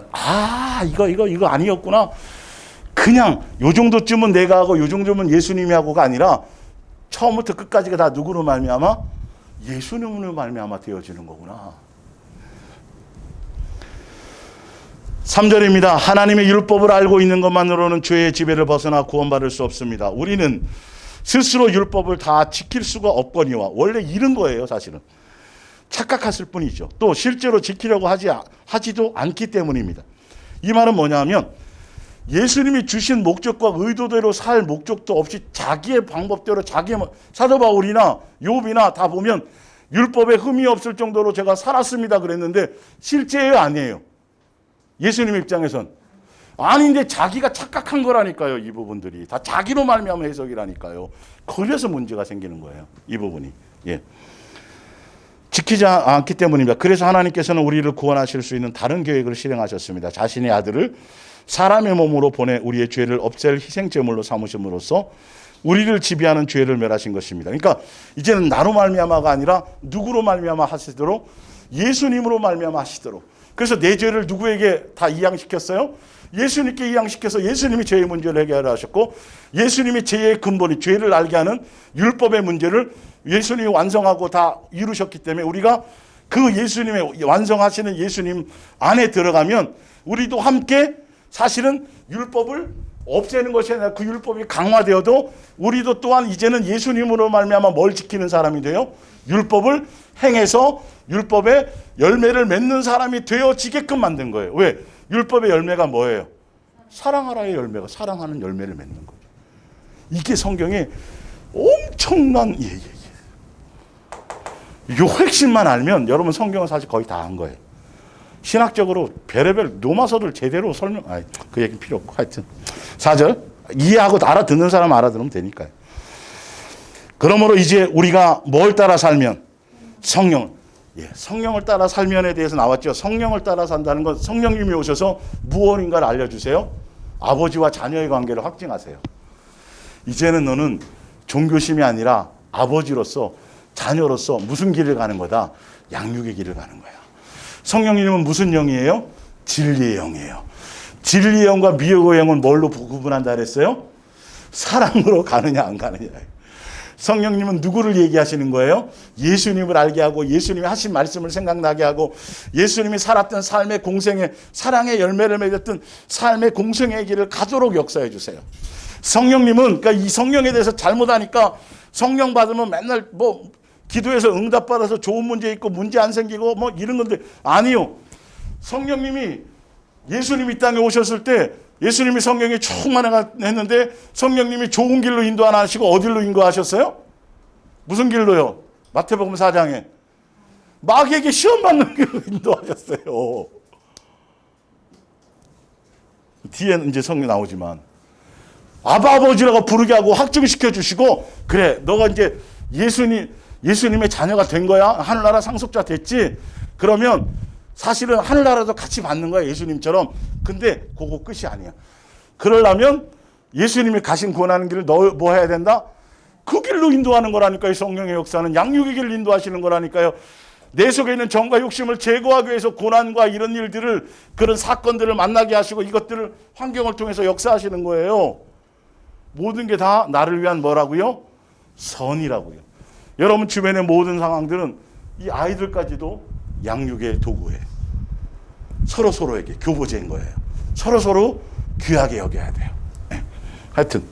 이거 아니었구나. 그냥 요 정도쯤은 내가 하고 요 정도면 예수님이 하고가 아니라 처음부터 끝까지가 다 누구로 말미암아? 예수님으로 말미암아 되어지는 거구나. 3절입니다. 하나님의 율법을 알고 있는 것만으로는 죄의 지배를 벗어나 구원받을 수 없습니다. 우리는 스스로 율법을 다 지킬 수가 없거니와, 원래 이런 거예요. 사실은 착각했을 뿐이죠. 또 실제로 지키려고 하지도 않기 때문입니다. 이 말은 뭐냐면 예수님이 주신 목적과 의도대로 살 목적도 없이 자기의 방법대로 사도 바울이나 욥이나 다 보면 율법에 흠이 없을 정도로 제가 살았습니다 그랬는데 실제예요, 아니에요? 예수님 입장에선 아닌데 자기가 착각한 거라니까요. 이 부분들이 다 자기로 말미암은 해석이라니까요. 그래서 문제가 생기는 거예요, 이 부분이. 지키지 않기 때문입니다. 그래서 하나님께서는 우리를 구원하실 수 있는 다른 계획을 실행하셨습니다. 자신의 아들을 사람의 몸으로 보내 우리의 죄를 없앨 희생제물로 삼으심으로써 우리를 지배하는 죄를 멸하신 것입니다. 그러니까 이제는 나로 말미암아가 아니라 누구로 말미암아 하시도록, 예수님으로 말미암아 하시도록. 그래서 내 죄를 누구에게 다 이양시켰어요? 예수님께 이양시켜서 예수님이 죄의 문제를 해결하려 하셨고, 예수님이 죄의 근본이 죄를 알게 하는 율법의 문제를 예수님이 완성하고 다 이루셨기 때문에 우리가 그 예수님의 완성하시는 예수님 안에 들어가면 우리도 함께 사실은 율법을 없애는 것이 아니라 그 율법이 강화되어도 우리도 또한 이제는 예수님으로 말미암아 뭘 지키는 사람이 돼요? 율법을 행해서 율법의 열매를 맺는 사람이 되어지게끔 만든 거예요. 왜? 율법의 열매가 뭐예요? 사랑하라의 열매가 사랑하는 열매를 맺는 거예요. 이게 성경의 엄청난 이 핵심만 알면 여러분 성경은 사실 거의 다 한 거예요. 신학적으로 별의별 노마서를 제대로 그 얘기는 필요 없고, 하여튼 4절 이해하고 알아듣는 사람 알아들으면 되니까요. 그러므로 이제 우리가 뭘 따라 살면? 성령을 따라 살면에 대해서 나왔죠. 성령을 따라 산다는 건 성령님이 오셔서 무엇인가를 알려주세요. 아버지와 자녀의 관계를 확증하세요. 이제는 너는 종교심이 아니라 아버지로서 자녀로서 무슨 길을 가는 거다? 양육의 길을 가는 거야. 성령님은 무슨 영이에요? 진리의 영이에요. 진리의 영과 미혹의 영은 뭘로 구분한다 그랬어요? 사랑으로 가느냐 안 가느냐예요. 성령님은 누구를 얘기하시는 거예요? 예수님을 알게 하고 예수님이 하신 말씀을 생각나게 하고 예수님이 살았던 삶의 공생의 사랑의 열매를 맺었던 삶의 공생의 길을 가도록 역사해 주세요. 성령님은 그러니까 이 성령에 대해서 잘못하니까 성령 받으면 맨날 기도해서 응답받아서 좋은 문제 있고 문제 안 생기고 이런 건데, 아니요. 성령님이 예수님이 이 땅에 오셨을 때 예수님이 성령에 충만했는데 성령님이 좋은 길로 인도 안 하시고 어디로 인도하셨어요? 무슨 길로요? 마태복음 4장에 마귀에게 시험 받는 길로 인도하셨어요. 뒤에는 이제 성령 나오지만 아버지라고 부르게 하고 확증시켜 주시고, 그래 너가 이제 예수님의 자녀가 된 거야. 하늘나라 상속자 됐지. 그러면 사실은 하늘나라도 같이 받는 거야, 예수님처럼. 근데 그거 끝이 아니야. 그러려면 예수님이 가신 구원하는 길을 너 뭐 해야 된다? 그 길로 인도하는 거라니까요. 성령의 역사는 양육의 길을 인도하시는 거라니까요. 내 속에 있는 정과 욕심을 제거하기 위해서 고난과 이런 일들을, 그런 사건들을 만나게 하시고 이것들을 환경을 통해서 역사하시는 거예요. 모든 게 다 나를 위한 뭐라고요? 선이라고요. 여러분 주변의 모든 상황들은 이 아이들까지도 양육의 도구예요. 서로에게 교보제인 거예요. 서로 귀하게 여겨야 돼요. 하여튼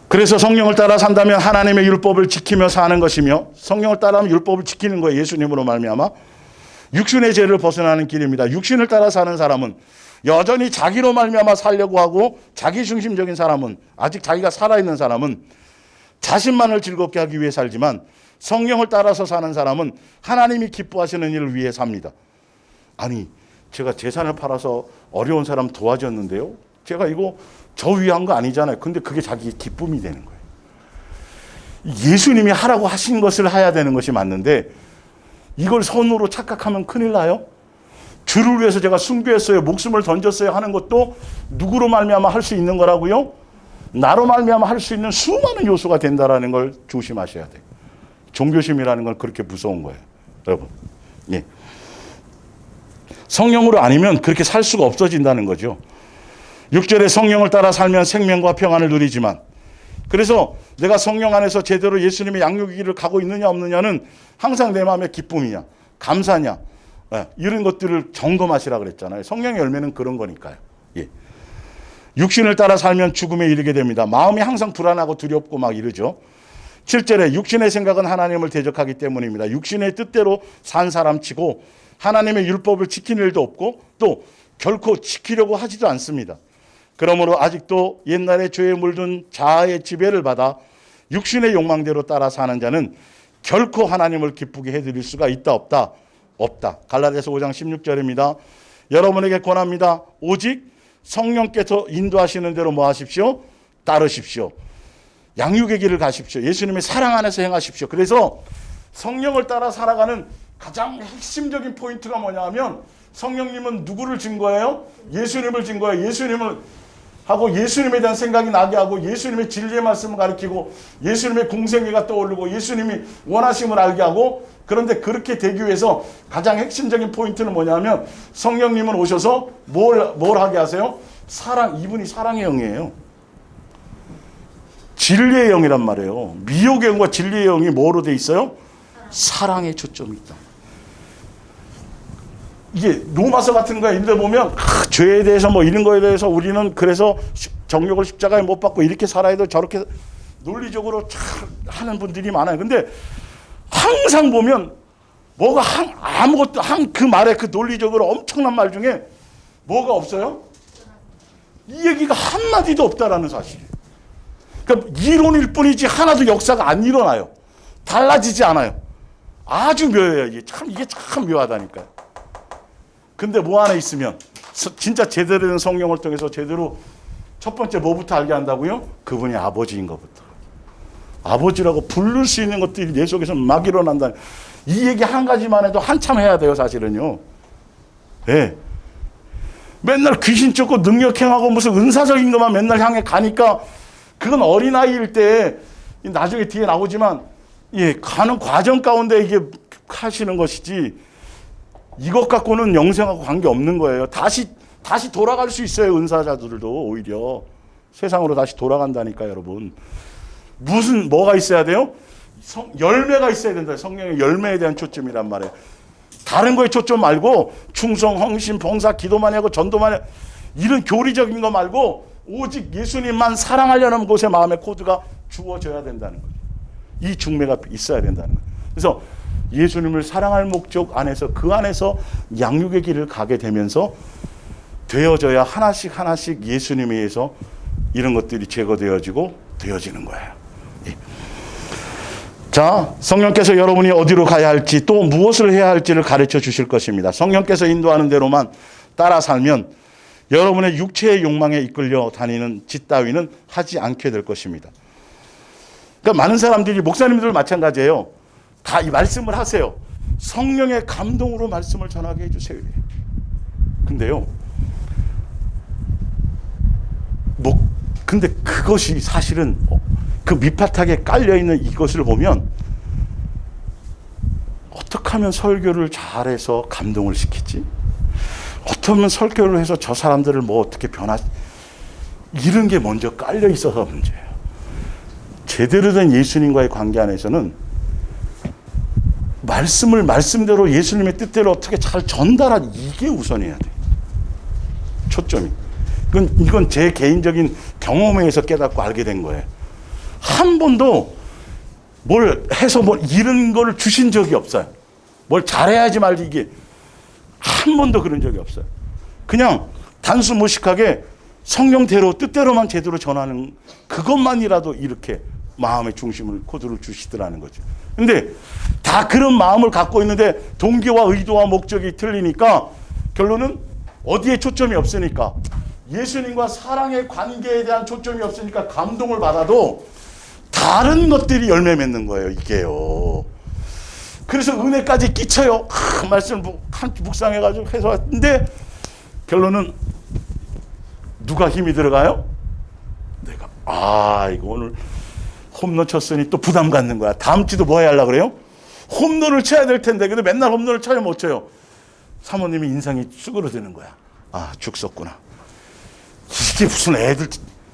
그래서 성령을 따라 산다면 하나님의 율법을 지키며 사는 것이며, 성령을 따라하면 율법을 지키는 거예요. 예수님으로 말미암아 육신의 죄를 벗어나는 길입니다. 육신을 따라 사는 사람은 여전히 자기로 말미암아 살려고 하고 자기 중심적인 사람은, 아직 자기가 살아있는 사람은 자신만을 즐겁게 하기 위해 살지만, 성령을 따라서 사는 사람은 하나님이 기뻐하시는 일을 위해 삽니다. 아니, 제가 재산을 팔아서 어려운 사람 도와줬는데요, 제가 이거 저 위한 거 아니잖아요. 근데 그게 자기 기쁨이 되는 거예요. 예수님이 하라고 하신 것을 해야 되는 것이 맞는데 이걸 선으로 착각하면 큰일 나요. 주를 위해서 제가 순교했어요, 목숨을 던졌어요 하는 것도 누구로 말미암아 할 수 있는 거라고요? 나로 말미암아 할 수 있는 수많은 요소가 된다라는 걸 조심하셔야 돼요. 종교심이라는 건 그렇게 무서운 거예요, 여러분. 예. 성령으로 아니면 그렇게 살 수가 없어진다는 거죠. 6절에 성령을 따라 살면 생명과 평안을 누리지만, 그래서 내가 성령 안에서 제대로 예수님의 양육의 길을 가고 있느냐 없느냐는 항상 내 마음의 기쁨이냐, 감사냐, 이런 것들을 점검하시라 그랬잖아요. 성령의 열매는 그런 거니까요. 예. 육신을 따라 살면 죽음에 이르게 됩니다. 마음이 항상 불안하고 두렵고 막 이러죠. 7절에 육신의 생각은 하나님을 대적하기 때문입니다. 육신의 뜻대로 산 사람치고 하나님의 율법을 지키는 일도 없고 또 결코 지키려고 하지도 않습니다. 그러므로 아직도 옛날에 죄에 물든 자아의 지배를 받아 육신의 욕망대로 따라 사는 자는 결코 하나님을 기쁘게 해드릴 수가 있다 없다? 없다. 갈라디아서 5장 16절입니다. 여러분에게 권합니다. 오직 성령께서 인도하시는 대로 뭐 하십시오? 따르십시오. 양육의 길을 가십시오. 예수님의 사랑 안에서 행하십시오. 그래서 성령을 따라 살아가는 가장 핵심적인 포인트가 뭐냐 하면, 성령님은 누구를 증거해요? 예수님을 증거해요. 예수님을 하고 예수님에 대한 생각이 나게 하고 예수님의 진리의 말씀을 가르치고 예수님의 공생애가 떠오르고 예수님이 원하심을 알게 하고, 그런데 그렇게 되기 위해서 가장 핵심적인 포인트는 뭐냐면, 성령님은 오셔서 뭘 하게 하세요? 이분이 사랑의 영이에요. 진리의 영이란 말이에요. 미혹의 영과 진리의 영이 뭐로 돼 있어요? 사랑에 초점이 있다. 이게 로마서 같은 거에 있는데 보면 죄에 대해서 뭐 이런 거에 대해서 우리는 그래서 정욕을 십자가에 못 박고 이렇게 살아야 돼, 저렇게 논리적으로 하는 분들이 많아요. 근데 항상 보면 뭐가 아무것도 그 말에 그 논리적으로 엄청난 말 중에 뭐가 없어요? 이 얘기가 한마디도 없다라는 사실이에요. 그러니까 이론일 뿐이지 하나도 역사가 안 일어나요. 달라지지 않아요. 아주 묘해요. 이게 참 묘하다니까요. 근데 뭐 하나 있으면 진짜 제대로 된 성령을 통해서 제대로 첫 번째 뭐부터 알게 한다고요? 그분이 아버지인 것부터. 아버지라고 부를 수 있는 것들이 내 속에서 막 일어난다. 이 얘기 한 가지만 해도 한참 해야 돼요, 사실은요. 예. 맨날 귀신 쫓고 능력행하고 무슨 은사적인 것만 맨날 향해 가니까 그건 어린아이일 때 나중에 뒤에 나오지만, 예, 가는 과정 가운데 이게 하시는 것이지 이것 갖고는 영생하고 관계없는 거예요. 다시 돌아갈 수 있어요. 은사자들도 오히려 세상으로 다시 돌아간다니까, 여러분. 뭐가 있어야 돼요? 열매가 있어야 된다. 성령의 열매에 대한 초점이란 말이에요. 다른 거에 초점 말고 충성, 헌신, 봉사, 기도만 하고 전도만 해, 이런 교리적인 거 말고 오직 예수님만 사랑하려는 곳에 마음의 코드가 주어져야 된다는 거죠. 이 중매가 있어야 된다는 거예요. 그래서 예수님을 사랑할 목적 안에서 그 안에서 양육의 길을 가게 되면서 되어져야 하나씩 예수님에 의해서 이런 것들이 제거되어지고 되어지는 거예요. 예. 자, 성령께서 여러분이 어디로 가야 할지 또 무엇을 해야 할지를 가르쳐 주실 것입니다. 성령께서 인도하는 대로만 따라 살면 여러분의 육체의 욕망에 이끌려 다니는 짓 따위는 하지 않게 될 것입니다. 그러니까 많은 사람들이, 목사님들 마찬가지예요. 다 이 말씀을 하세요. 성령의 감동으로 말씀을 전하게 해주세요. 근데요, 근데 그것이 사실은 그 밑바닥에 깔려있는 이것을 보면 어떻게 하면 설교를 잘해서 감동을 시키지? 어떻게 하면 설교를 해서 저 사람들을 뭐 어떻게 이런 게 먼저 깔려 있어서 문제예요. 제대로 된 예수님과의 관계 안에서는 말씀을 말씀대로 예수님의 뜻대로 어떻게 잘 전달하는 이게 우선이어야 돼. 초점이. 이건 제 개인적인 경험에 의해서 깨닫고 알게 된 거예요. 한 번도 뭘 해서 이런 걸 주신 적이 없어요. 뭘 잘해야지 말지 이게 한 번도 그런 적이 없어요. 그냥 단순 무식하게 성령대로 뜻대로만 제대로 전하는 그것만이라도 이렇게 마음의 중심을 코드를 주시더라는 거죠. 근데 다 그런 마음을 갖고 있는데 동기와 의도와 목적이 틀리니까 결론은 어디에 초점이 없으니까 예수님과 사랑의 관계에 대한 초점이 없으니까 감동을 받아도 다른 것들이 열매 맺는 거예요, 이게요. 그래서 은혜까지 끼쳐요. 말씀을 묵상해가지고 해서 왔는데 결론은 누가 힘이 들어가요? 내가 이거 오늘 홈런 쳤으니 또 부담 갖는 거야. 다음 주도 뭐 해야 하려고 그래요? 홈런을 쳐야 될 텐데 근데 맨날 홈런을 쳐야 못 쳐요. 사모님이 인상이 쭈그러드는 거야. 죽 썼구나. 이게 무슨 애들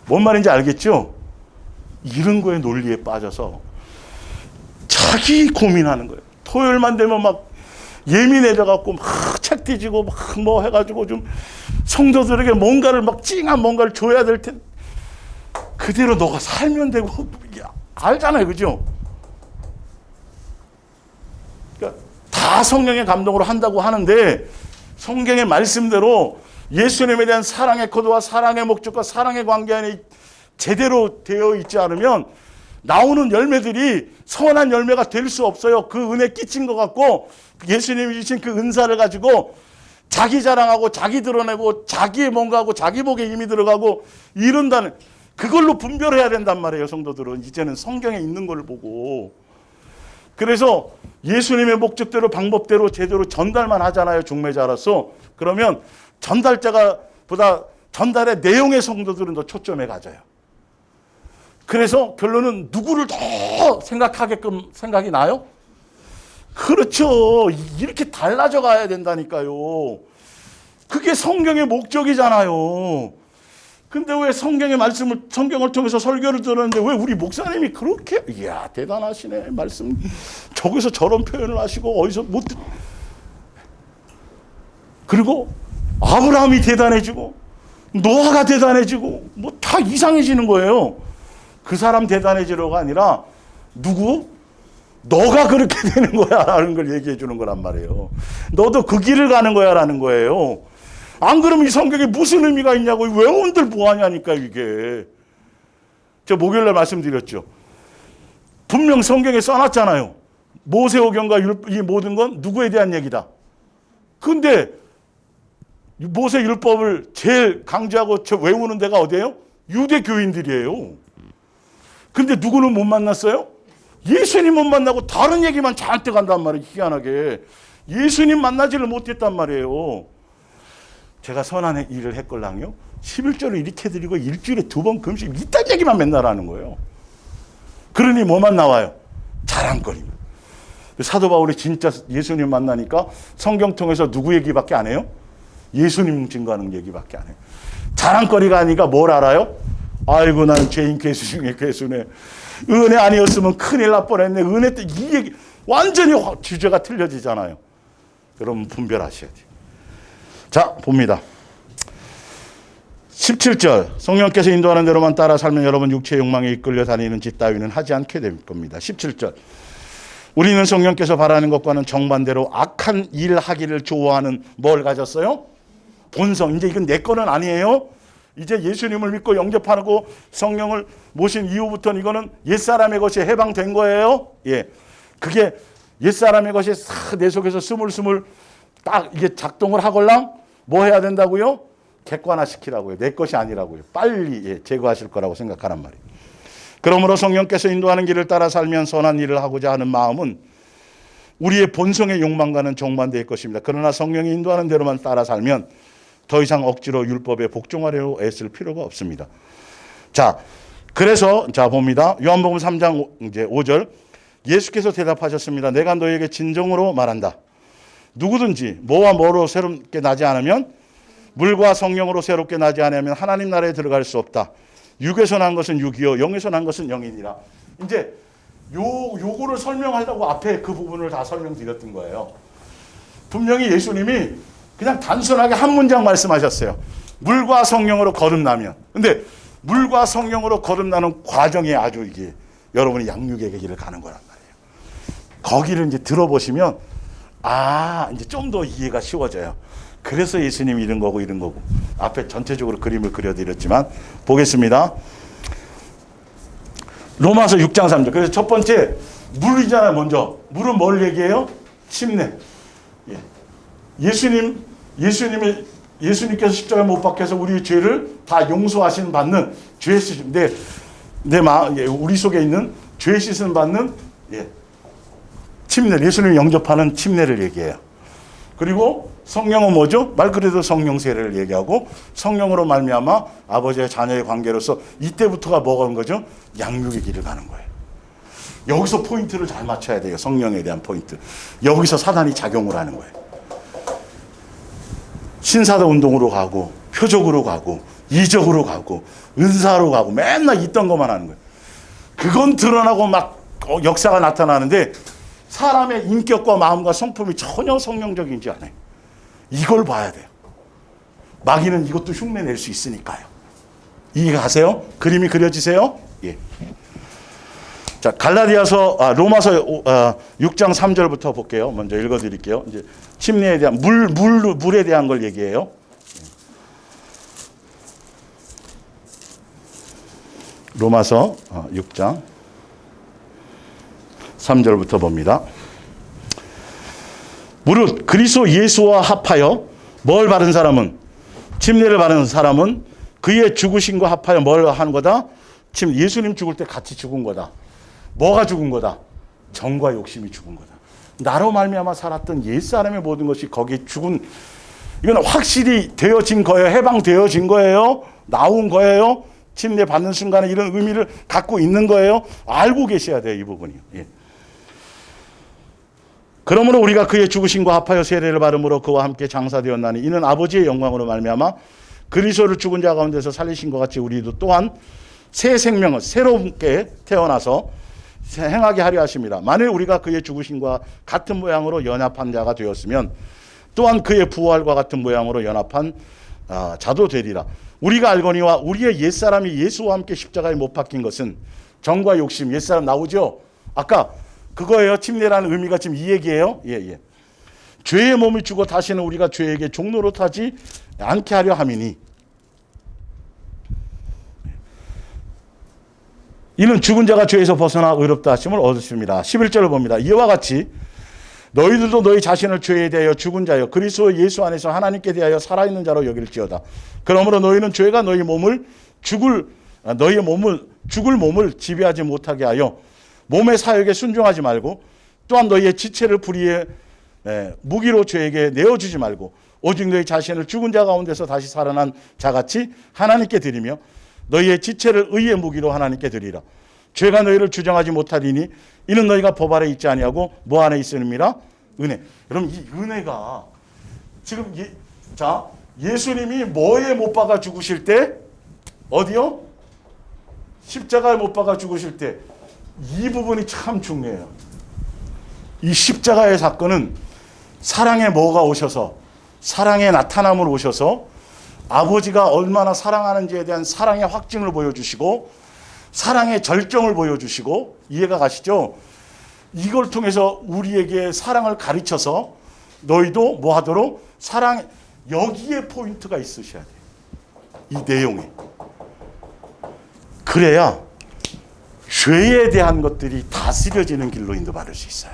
뭔 말인지 알겠죠? 이런 거에 논리에 빠져서 자기 고민하는 거예요. 토요일만 되면 막 예민해져 갖고 막 책 뒤지고 막 뭐 해가지고 좀 성도들에게 뭔가를 막 찡한 뭔가를 줘야 될 텐데 그대로 너가 살면 되고 알잖아요, 그죠? 그러니까 다 성령의 감동으로 한다고 하는데 성경의 말씀대로 예수님에 대한 사랑의 코드와 사랑의 목적과 사랑의 관계 안에 제대로 되어 있지 않으면 나오는 열매들이 선한 열매가 될 수 없어요. 그 은혜 끼친 것 같고 예수님이 주신 그 은사를 가지고 자기 자랑하고 자기 드러내고 자기의 뭔가하고 자기 복에 힘이 들어가고 이런다는 그걸로 분별해야 된단 말이에요. 성도들은 이제는 성경에 있는 걸 보고. 그래서 예수님의 목적대로 방법대로 제대로 전달만 하잖아요. 중매자로서. 그러면 전달자가 보다 전달의 내용의 성도들은 더 초점에 가져요. 그래서 결론은 누구를 더 생각하게끔 생각이 나요? 그렇죠. 이렇게 달라져 가야 된다니까요. 그게 성경의 목적이잖아요. 근데 왜 성경의 말씀을, 성경을 통해서 설교를 들었는데 왜 우리 목사님이 그렇게, 이야, 대단하시네. 말씀, 저기서 저런 표현을 하시고, 어디서 못, 그리고 아브라함이 대단해지고, 노아가 대단해지고, 뭐 다 이상해지는 거예요. 그 사람 대단해지려고 아니라, 누구? 너가 그렇게 되는 거야. 라는 걸 얘기해 주는 거란 말이에요. 너도 그 길을 가는 거야. 라는 거예요. 안 그러면 이 성경에 무슨 의미가 있냐고. 외원들 뭐하냐니까 이게. 제가 목요일날 말씀드렸죠. 분명 성경에 써놨잖아요. 모세오경과 이 모든 건 누구에 대한 얘기다. 근데 모세 율법을 제일 강조하고 외우는 데가 어디예요? 유대 교인들이에요. 근데 누구는 못 만났어요? 예수님 못 만나고 다른 얘기만 잔뜩 한단 말이에요. 희한하게. 예수님 만나지를 못했단 말이에요. 제가 선한 일을 했걸랑요. 11조를 이렇게 드리고 일주일에 2번 금식 이딴 얘기만 맨날 하는 거예요. 그러니 뭐만 나와요? 자랑거리만. 사도 바울이 진짜 예수님 만나니까 성경 통해서 누구 얘기밖에 안 해요? 예수님 증거하는 얘기밖에 안 해요. 자랑거리가 아니라 뭘 알아요? 아이고 나는 죄인 괴수 중에 괴수네. 은혜 아니었으면 큰일 날 뻔했네. 은혜 때 이 얘기 완전히 주제가 틀려지잖아요. 여러분 분별하셔야 돼요. 자, 봅니다. 17절 성령께서 인도하는 대로만 따라 살면 여러분 육체의 욕망에 이끌려 다니는 짓 따위는 하지 않게 될 겁니다. 17절 우리는 성령께서 바라는 것과는 정반대로 악한 일 하기를 좋아하는 뭘 가졌어요? 본성. 이제 이건 내 거는 아니에요. 이제 예수님을 믿고 영접하고 성령을 모신 이후부터는 이거는 옛사람의 것이 해방된 거예요. 예. 그게 옛사람의 것이 내 속에서 스물스물 딱 이게 작동을 하걸랑 뭐 해야 된다고요? 객관화시키라고요. 내 것이 아니라고요. 빨리 제거하실 거라고 생각하란 말이에요. 그러므로 성령께서 인도하는 길을 따라 살면 선한 일을 하고자 하는 마음은 우리의 본성의 욕망과는 정반대일 것입니다. 그러나 성령이 인도하는 대로만 따라 살면 더 이상 억지로 율법에 복종하려고 애쓸 필요가 없습니다. 자, 그래서 자 봅니다. 요한복음 3장 이제 5절 예수께서 대답하셨습니다. 내가 너에게 진정으로 말한다. 누구든지 뭐와 뭐로 새롭게 나지 않으면 물과 성령으로 새롭게 나지 않으면 하나님 나라에 들어갈 수 없다. 육에서 난 것은 육이요 영에서 난 것은 영이니라. 이제 요거를 설명하려고 앞에 그 부분을 다 설명드렸던 거예요. 분명히 예수님이 그냥 단순하게 한 문장 말씀하셨어요. 물과 성령으로 거듭나면. 근데 물과 성령으로 거듭나는 과정이 아주 이게 여러분이 양육의 길을 가는 거란 말이에요. 거기를 이제 들어보시면 이제 좀 더 이해가 쉬워져요. 그래서 예수님이 이런 거고 이런 거고 앞에 전체적으로 그림을 그려드렸지만 보겠습니다. 로마서 6장 3절. 그래서 첫 번째 물이잖아요. 먼저 물은 뭘 얘기해요? 침례. 예. 예수님께서 십자가에 못 박혀서 우리의 죄를 다 용서하신 받는 죄 씻음. 내 마음, 우리 속에 있는 죄 씻음 받는 침례. 예수님이 영접하는 침례를 얘기해요. 그리고 성령은 뭐죠? 말 그대로 성령 세례를 얘기하고 성령으로 말미암아 아버지와 자녀의 관계로서 이때부터가 뭐가 온 거죠? 양육의 길을 가는 거예요. 여기서 포인트를 잘 맞춰야 돼요. 성령에 대한 포인트. 여기서 사단이 작용을 하는 거예요. 신사도 운동으로 가고 표적으로 가고 이적으로 가고 은사로 가고 맨날 있던 것만 하는 거예요. 그건 드러나고 막 역사가 나타나는데 사람의 인격과 마음과 성품이 전혀 성령적이지 않아요. 이걸 봐야 돼요. 마귀는 이것도 흉내낼 수 있으니까요. 이해가세요? 그림이 그려지세요? 예. 자, 로마서 6장 3절부터 볼게요. 먼저 읽어드릴게요. 이제 침례에 대한 물에 대한 걸 얘기해요. 로마서 6장 3절부터 봅니다. 무릇 그리스도 예수와 합하여 뭘 받은 사람은, 침례를 받은 사람은 그의 죽으심과 합하여 뭘 한 거다? 예수님 죽을 때 같이 죽은 거다. 뭐가 죽은 거다? 정과 욕심이 죽은 거다. 나로 말미암아 살았던 옛사람의 모든 것이 거기에 죽은, 이건 확실히 되어진 거예요. 해방되어진 거예요. 나온 거예요. 침례 받는 순간에 이런 의미를 갖고 있는 거예요. 알고 계셔야 돼요. 이 부분이요. 예. 그러므로 우리가 그의 죽으심과 합하여 세례를 받음으로 그와 함께 장사되었나니 이는 아버지의 영광으로 말미암아 그리스도를 죽은 자 가운데서 살리신 것 같이 우리도 또한 새 생명을 새롭게 태어나서 행하게 하려 하십니다. 만일 우리가 그의 죽으심과 같은 모양으로 연합한 자가 되었으면 또한 그의 부활과 같은 모양으로 연합한 자도 되리라. 우리가 알거니와 우리의 옛사람이 예수와 함께 십자가에 못 박힌 것은 정과 욕심, 옛사람 나오죠? 아까 그거예요. 침례라는 의미가 지금 이 얘기예요. 예. 죄의 몸을 주고 다시는 우리가 죄에게 종로로 타지 않게 하려 함이니 이는 죽은 자가 죄에서 벗어나 의롭다 하심을 얻으십니다. 11절을 봅니다. 이와 같이 너희들도 너희 자신을 죄에 대하여 죽은 자여 그리스도 예수 안에서 하나님께 대하여 살아있는 자로 여길지어다. 그러므로 너희는 죄가 너희 죽을 몸을 지배하지 못하게 하여 몸의 사역에 순종하지 말고 또한 너희의 지체를 불의의 무기로 죄에게 내어주지 말고 오직 너희 자신을 죽은 자 가운데서 다시 살아난 자같이 하나님께 드리며 너희의 지체를 의의 무기로 하나님께 드리라. 죄가 너희를 주장하지 못하리니 이는 너희가 법 아래 있지 아니하고 뭐 안에 있음이라? 은혜. 여러분 이 은혜가 지금 예수님이 뭐에 못 박아 죽으실 때 어디요? 십자가에 못 박아 죽으실 때 이 부분이 참 중요해요. 이 십자가의 사건은 사랑의 뭐가 오셔서 사랑의 나타남으로 오셔서 아버지가 얼마나 사랑하는지에 대한 사랑의 확증을 보여주시고 사랑의 절정을 보여주시고 이해가 가시죠? 이걸 통해서 우리에게 사랑을 가르쳐서 너희도 뭐 하도록 사랑, 여기에 포인트가 있으셔야 돼요. 이 내용에. 그래야 죄에 대한 것들이 다스려지는 길로 인도받을 수 있어요.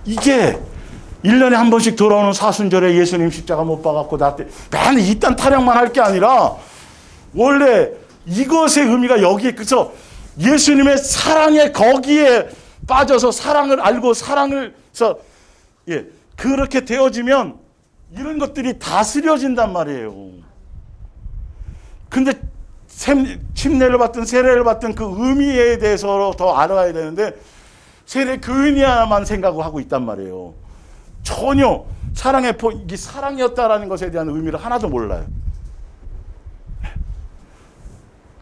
이게 1년에 한 번씩 돌아오는 사순절에 예수님 십자가 못 박았고 맨 이딴 타령만 할 게 아니라 원래 이것의 의미가 여기에 그래서 예수님의 사랑에 거기에 빠져서 사랑을 알고 사랑을서 그렇게 되어지면 이런 것들이 다스려진단 말이에요. 근데 침례를 받든 세례를 받든 그 의미에 대해서 더 알아야 되는데 세례 교인이야만 생각을 하고 있단 말이에요. 전혀 이게 사랑이었다라는 것에 대한 의미를 하나도 몰라요.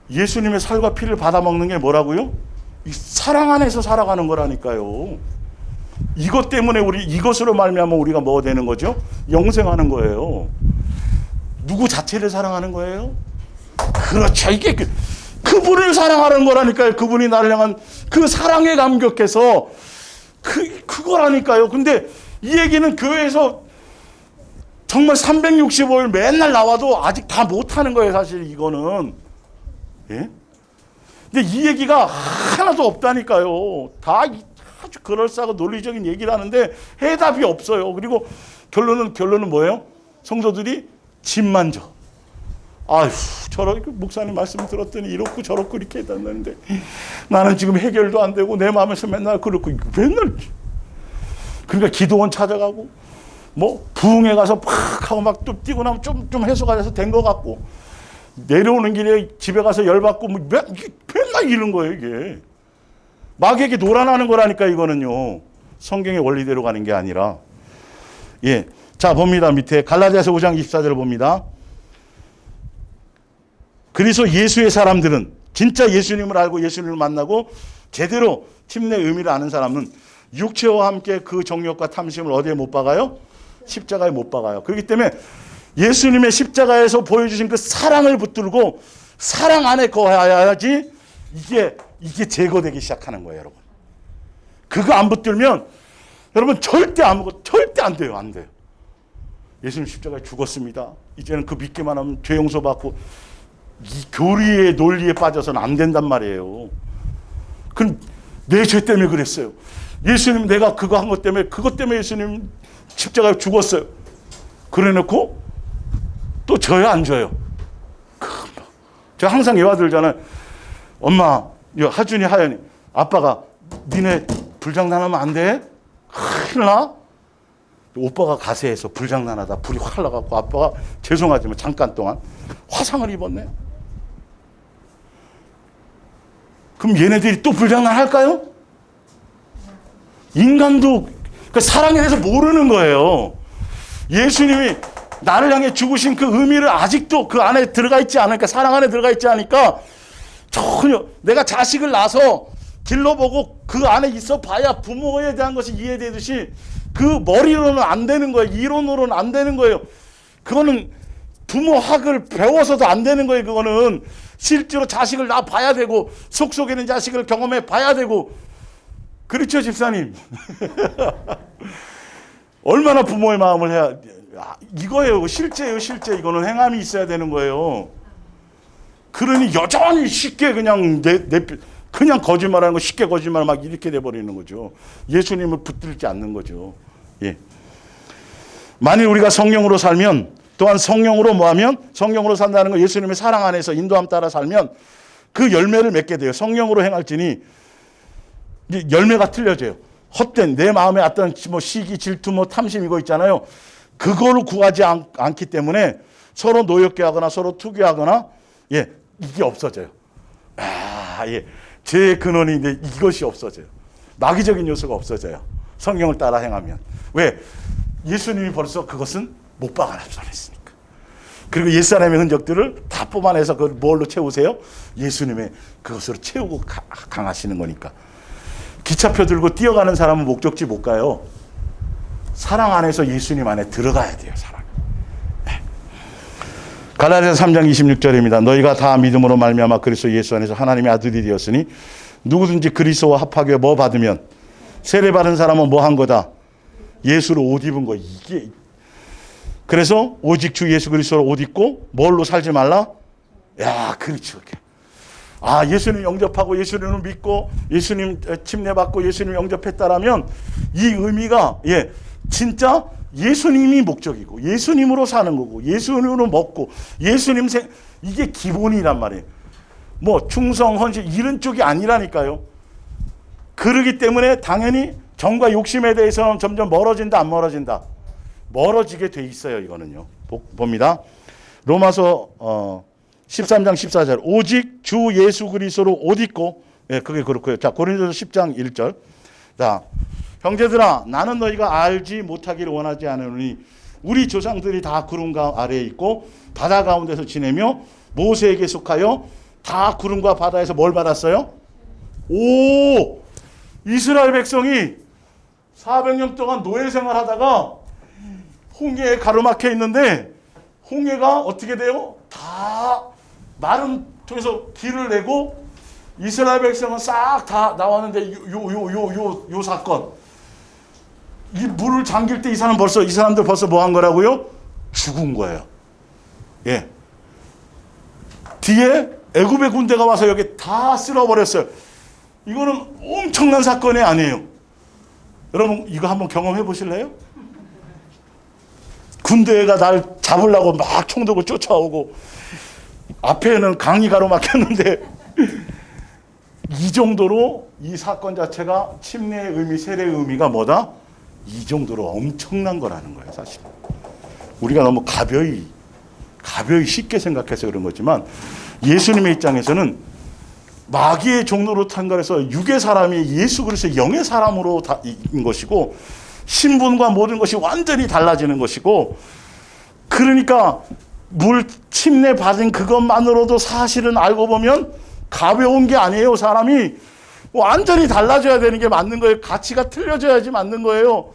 예수님의 살과 피를 받아먹는 게 뭐라고요? 이 사랑 안에서 살아가는 거라니까요. 이것 때문에 이것으로 말미암아 우리가 뭐 되는 거죠? 영생하는 거예요. 누구 자체를 사랑하는 거예요? 그렇죠. 이게 그분을 사랑하는 거라니까요. 그분이 나를 향한 그 사랑에 감격해서 그거라니까요. 근데 이 얘기는 교회에서 정말 365일 맨날 나와도 아직 다 못하는 거예요, 사실 이거는. 예? 근데 이 얘기가 하나도 없다니까요. 다 아주 그럴싸하고 논리적인 얘기를 하는데 해답이 없어요. 그리고 결론은 뭐예요? 성도들이 짐만 져. 아휴, 저렇게 목사님 말씀 들었더니 이렇고 저렇고 이렇게 해놨는데 나는 지금 해결도 안 되고 내 마음에서 맨날 그렇고 맨날. 그러니까 기도원 찾아가고 뭐 부흥회 가서 팍 하고 막 또 뛰고 나면 좀 해소가 돼서 된 것 같고 내려오는 길에 집에 가서 열받고 뭐 맨날 이런 거예요, 이게. 마귀에게 놀아나는 거라니까, 이거는요. 성경의 원리대로 가는 게 아니라. 예. 자, 봅니다. 밑에 갈라디아서 5장 24절을 봅니다. 그래서 예수의 사람들은, 진짜 예수님을 알고 예수님을 만나고 제대로 팀내 의미를 아는 사람은 육체와 함께 그 정욕과 탐심을 어디에 못 박아요? 십자가에 못 박아요. 그렇기 때문에 예수님의 십자가에서 보여주신 그 사랑을 붙들고 사랑 안에 거해야지 이게 제거되기 시작하는 거예요, 여러분. 그거 안 붙들면 여러분 절대 안 돼요, 안 돼요. 예수님 십자가에 죽었습니다. 이제는 그 믿기만 하면 죄 용서받고 이 교리의 논리에 빠져서는 안 된단 말이에요. 그럼 내 죄 때문에 그랬어요. 예수님 내가 그거 한 것 때문에 그것 때문에 예수님 십자가에 죽었어요. 그래놓고 또 져요, 안 져요? 제가 항상 예화 들잖아요. 엄마, 하준이, 하연이, 아빠가 니네 불장난하면 안 돼? 큰일 나? 오빠가 가세해서 불장난하다 불이 확 나갖고 아빠가 죄송하지만 잠깐 동안 화상을 입었네. 그럼 얘네들이 또 불장난 할까요? 인간도 그 사랑에 대해서 모르는 거예요. 예수님이 나를 향해 죽으신 그 의미를 아직도 그 안에 들어가 있지 않으니까, 사랑 안에 들어가 있지 않으니까 전혀 내가 자식을 낳아서 길러보고 그 안에 있어 봐야 부모에 대한 것이 이해되듯이 그 머리로는 안 되는 거예요. 이론으로는 안 되는 거예요. 그거는 부모학을 배워서도 안 되는 거예요. 그거는 실제로 자식을 낳아 봐야 되고 속속에 있는 자식을 경험해 봐야 되고. 그렇죠, 집사님? 얼마나 부모의 마음을 해야, 이거예요. 실제예요, 실제. 이거는 행함이 있어야 되는 거예요. 그러니 여전히 쉽게 그냥 그냥 거짓말하는 거, 쉽게 거짓말 막 이렇게 돼버리는 거죠. 예수님을 붙들지 않는 거죠. 예. 만일 우리가 성령으로 살면, 또한 성령으로 뭐하면, 성령으로 산다는 거, 예수님의 사랑 안에서 인도함 따라 살면 그 열매를 맺게 돼요. 성령으로 행할지니 열매가 틀려져요. 헛된 내 마음에 어떤 뭐 시기, 질투, 뭐 탐심 이거 있잖아요. 그거를 구하지 않기 때문에 서로 노엽게 하거나 서로 투기하거나, 예, 이게 없어져요. 예. 제 근원이 이제 이것이 없어져요. 마귀적인 요소가 없어져요. 성령을 따라 행하면. 왜? 예수님이 벌써 그것은 못 박아놨으니까. 그리고 옛사람의 흔적들을 다 뽑아내서 그걸 뭘로 채우세요? 예수님의 그것으로 채우고 강하시는 거니까. 기차표 들고 뛰어가는 사람은 목적지 못 가요. 사랑 안에서 예수님 안에 들어가야 돼요, 사랑. 네. 갈라디아서 3장 26절입니다. 너희가 다 믿음으로 말미암아 그리스도 예수 안에서 하나님의 아들이 되었으니 누구든지 그리스도와 합하게 뭐 받으면, 세례 받은 사람은 뭐 한 거다? 예수로 옷 입은 거. 이게 그래서 오직 주 예수 그리스도로 옷 입고 뭘로 살지 말라? 야, 그렇죠. 예수님 영접하고 예수님을 믿고 예수님 침례받고 예수님 영접했다라면 이 의미가, 예, 진짜 예수님이 목적이고 예수님으로 사는 거고 예수님으로 먹고 예수님 이게 기본이란 말이에요. 뭐 충성, 헌신 이런 쪽이 아니라니까요. 그러기 때문에 당연히 정과 욕심에 대해서는 점점 멀어진다, 안 멀어진다? 멀어지게 돼 있어요. 이거는요. 봅니다. 로마서 13장 14절. 오직 주 예수 그리스도로 옷 입고, 예, 그게 그렇고요. 자, 고린도서 10장 1절. 자, 형제들아, 나는 너희가 알지 못하기를 원하지 않으니 우리 조상들이 다 구름과 아래에 있고 바다 가운데서 지내며 모세에게 속하여 다 구름과 바다에서 뭘 받았어요? 이스라엘 백성이 400년 동안 노예 생활하다가 홍해에 가로막혀 있는데 홍해가 어떻게 돼요? 다 마름 통해서 길을 내고 이스라엘 백성은 싹 다 나왔는데 요 사건, 이 물을 잠길 때 이 사람들 벌써 뭐 한 거라고요? 죽은 거예요. 예. 뒤에 애굽의 군대가 와서 여기 다 쓸어버렸어요. 이거는 엄청난 사건이 아니에요. 여러분 이거 한번 경험해 보실래요? 군대가 날 잡으려고 막 총 들고 쫓아오고 앞에는 강이 가로막혔는데 이 정도로 이 사건 자체가 침례의 의미, 세례의 의미가 뭐다? 이 정도로 엄청난 거라는 거예요, 사실. 우리가 너무 가벼이 쉽게 생각해서 그런 거지만 예수님의 입장에서는 마귀의 종로로 탄거해서 육의 사람이 예수 그리스도의 영의 사람으로 인 것이고 신분과 모든 것이 완전히 달라지는 것이고 그러니까 물 침례 받은 그것만으로도 사실은 알고 보면 가벼운 게 아니에요. 사람이 완전히 달라져야 되는 게 맞는 거예요. 가치가 틀려져야지 맞는 거예요.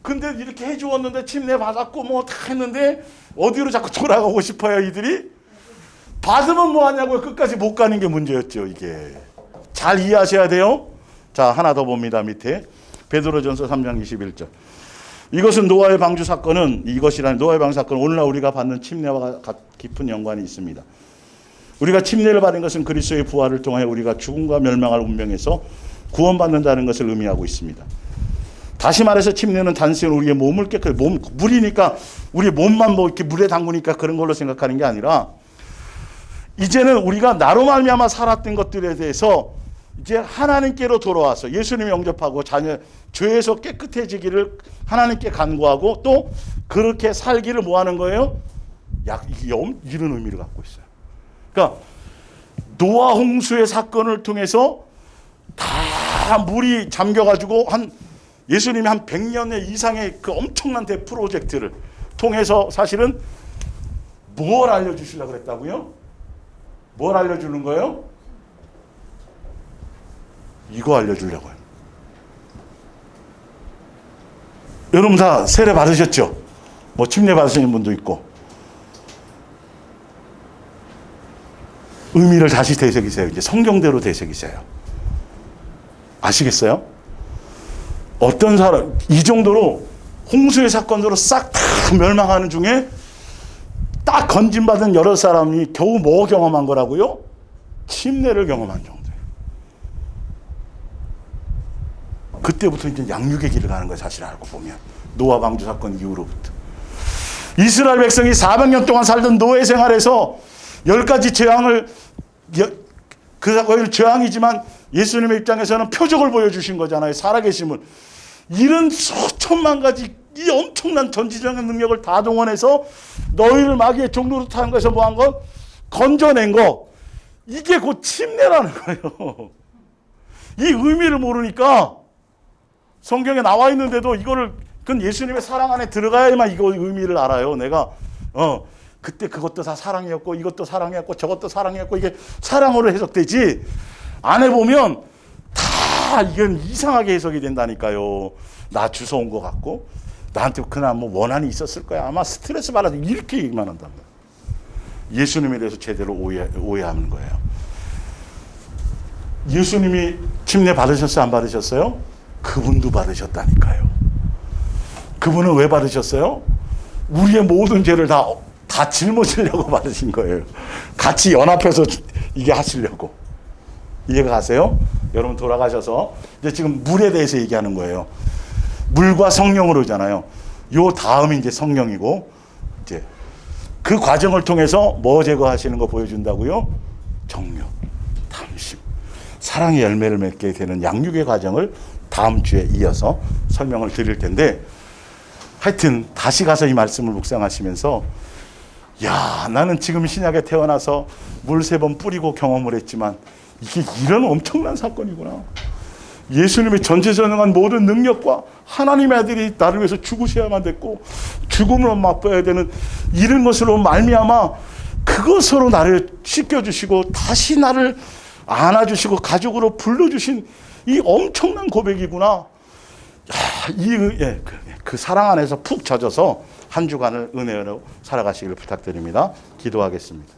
근데 이렇게 해주었는데 침례 받았고 뭐 다 했는데 어디로 자꾸 돌아가고 싶어요 이들이? 받으면 뭐 하냐고요. 끝까지 못 가는 게 문제였죠. 이게 잘 이해하셔야 돼요. 자, 하나 더 봅니다. 밑에 베드로전서 3장 21절. 이것은 노아의 방주 사건은 이것이라는 노아의 방주 사건은 오늘날 우리가 받는 침례와 깊은 연관이 있습니다. 우리가 침례를 받은 것은 그리스도의 부활을 통해 우리가 죽음과 멸망할 운명에서 구원받는다는 것을 의미하고 있습니다. 다시 말해서 침례는 단순히 우리의 몸을 물이니까 우리 몸만 뭐 이렇게 물에 담그니까 그런 걸로 생각하는 게 아니라 이제는 우리가 나로 말미암아 살았던 것들에 대해서 이제 하나님께로 돌아와서 예수님을 영접하고 자녀 죄에서 깨끗해지기를 하나님께 간구하고 또 그렇게 살기를 뭐 하는 거예요? 이런 의미를 갖고 있어요. 그러니까 노아 홍수의 사건을 통해서 다 물이 잠겨가지고 예수님이 한 100년 이상의 그 엄청난 대프로젝트를 통해서 사실은 뭘 알려주시려고 그랬다고요? 뭘 알려주는 거예요? 이거 알려주려고요. 여러분 다 세례 받으셨죠? 뭐 침례 받으시는 분도 있고. 의미를 다시 되새기세요. 이제 성경대로 되새기세요. 아시겠어요? 어떤 사람 이 정도로 홍수의 사건으로 싹 다 멸망하는 중에 딱 건진받은 여러 사람이 겨우 뭐 경험한 거라고요? 침례를 경험한 정도예요. 그때부터 이제 양육의 길을 가는 거예요. 사실 알고 보면 노아 방주 사건 이후로부터 이스라엘 백성이 400년 동안 살던 노예 생활에서 10가지 재앙을 그 재앙이지만 예수님의 입장에서는 표적을 보여주신 거잖아요. 살아계심을. 이런 수천만 가지 이 엄청난 전지적인 능력을 다 동원해서 너희를 마귀의 종로로 타는 것에서 뭐 한 것? 건져낸 거. 이게 곧 침례라는 거예요. 이 의미를 모르니까 성경에 나와 있는데도 이거를 그건 예수님의 사랑 안에 들어가야만 이거 의미를 알아요. 내가 그때 그것도 다 사랑이었고 이것도 사랑이었고 저것도 사랑이었고 이게 사랑으로 해석되지 안에 보면 다 이건 이상하게 해석이 된다니까요. 나 주워온 것 같고 나한테 그날 뭐 원한이 있었을 거야. 아마 스트레스 받아서 이렇게 얘기만 한단 말이에요. 예수님에 대해서 제대로 오해하는 거예요. 예수님이 침례 받으셨어요? 안 받으셨어요? 그분도 받으셨다니까요. 그분은 왜 받으셨어요? 우리의 모든 죄를 다 짊어지려고 받으신 거예요. 같이 연합해서 이게 하시려고. 이해가 가세요? 여러분 돌아가셔서 이제 지금 물에 대해서 얘기하는 거예요. 물과 성령으로잖아요. 요 다음이 이제 성령이고 이제 그 과정을 통해서 뭐 제거하시는 거 보여준다고요? 정욕, 탐심, 사랑의 열매를 맺게 되는 양육의 과정을 다음 주에 이어서 설명을 드릴 텐데 하여튼 다시 가서 이 말씀을 묵상하시면서 야 나는 지금 신약에 태어나서 물 3번 뿌리고 경험을 했지만 이게 이런 엄청난 사건이구나. 예수님의 전지전능한 모든 능력과 하나님의 아들이 나를 위해서 죽으셔야만 됐고 죽음으로 맛봐야 되는 이런 것으로 말미암아 그것으로 나를 씻겨주시고 다시 나를 안아주시고 가족으로 불러주신 이 엄청난 고백이구나. 그 사랑 안에서 푹 젖어서 한 주간을 은혜로 살아가시기를 부탁드립니다. 기도하겠습니다.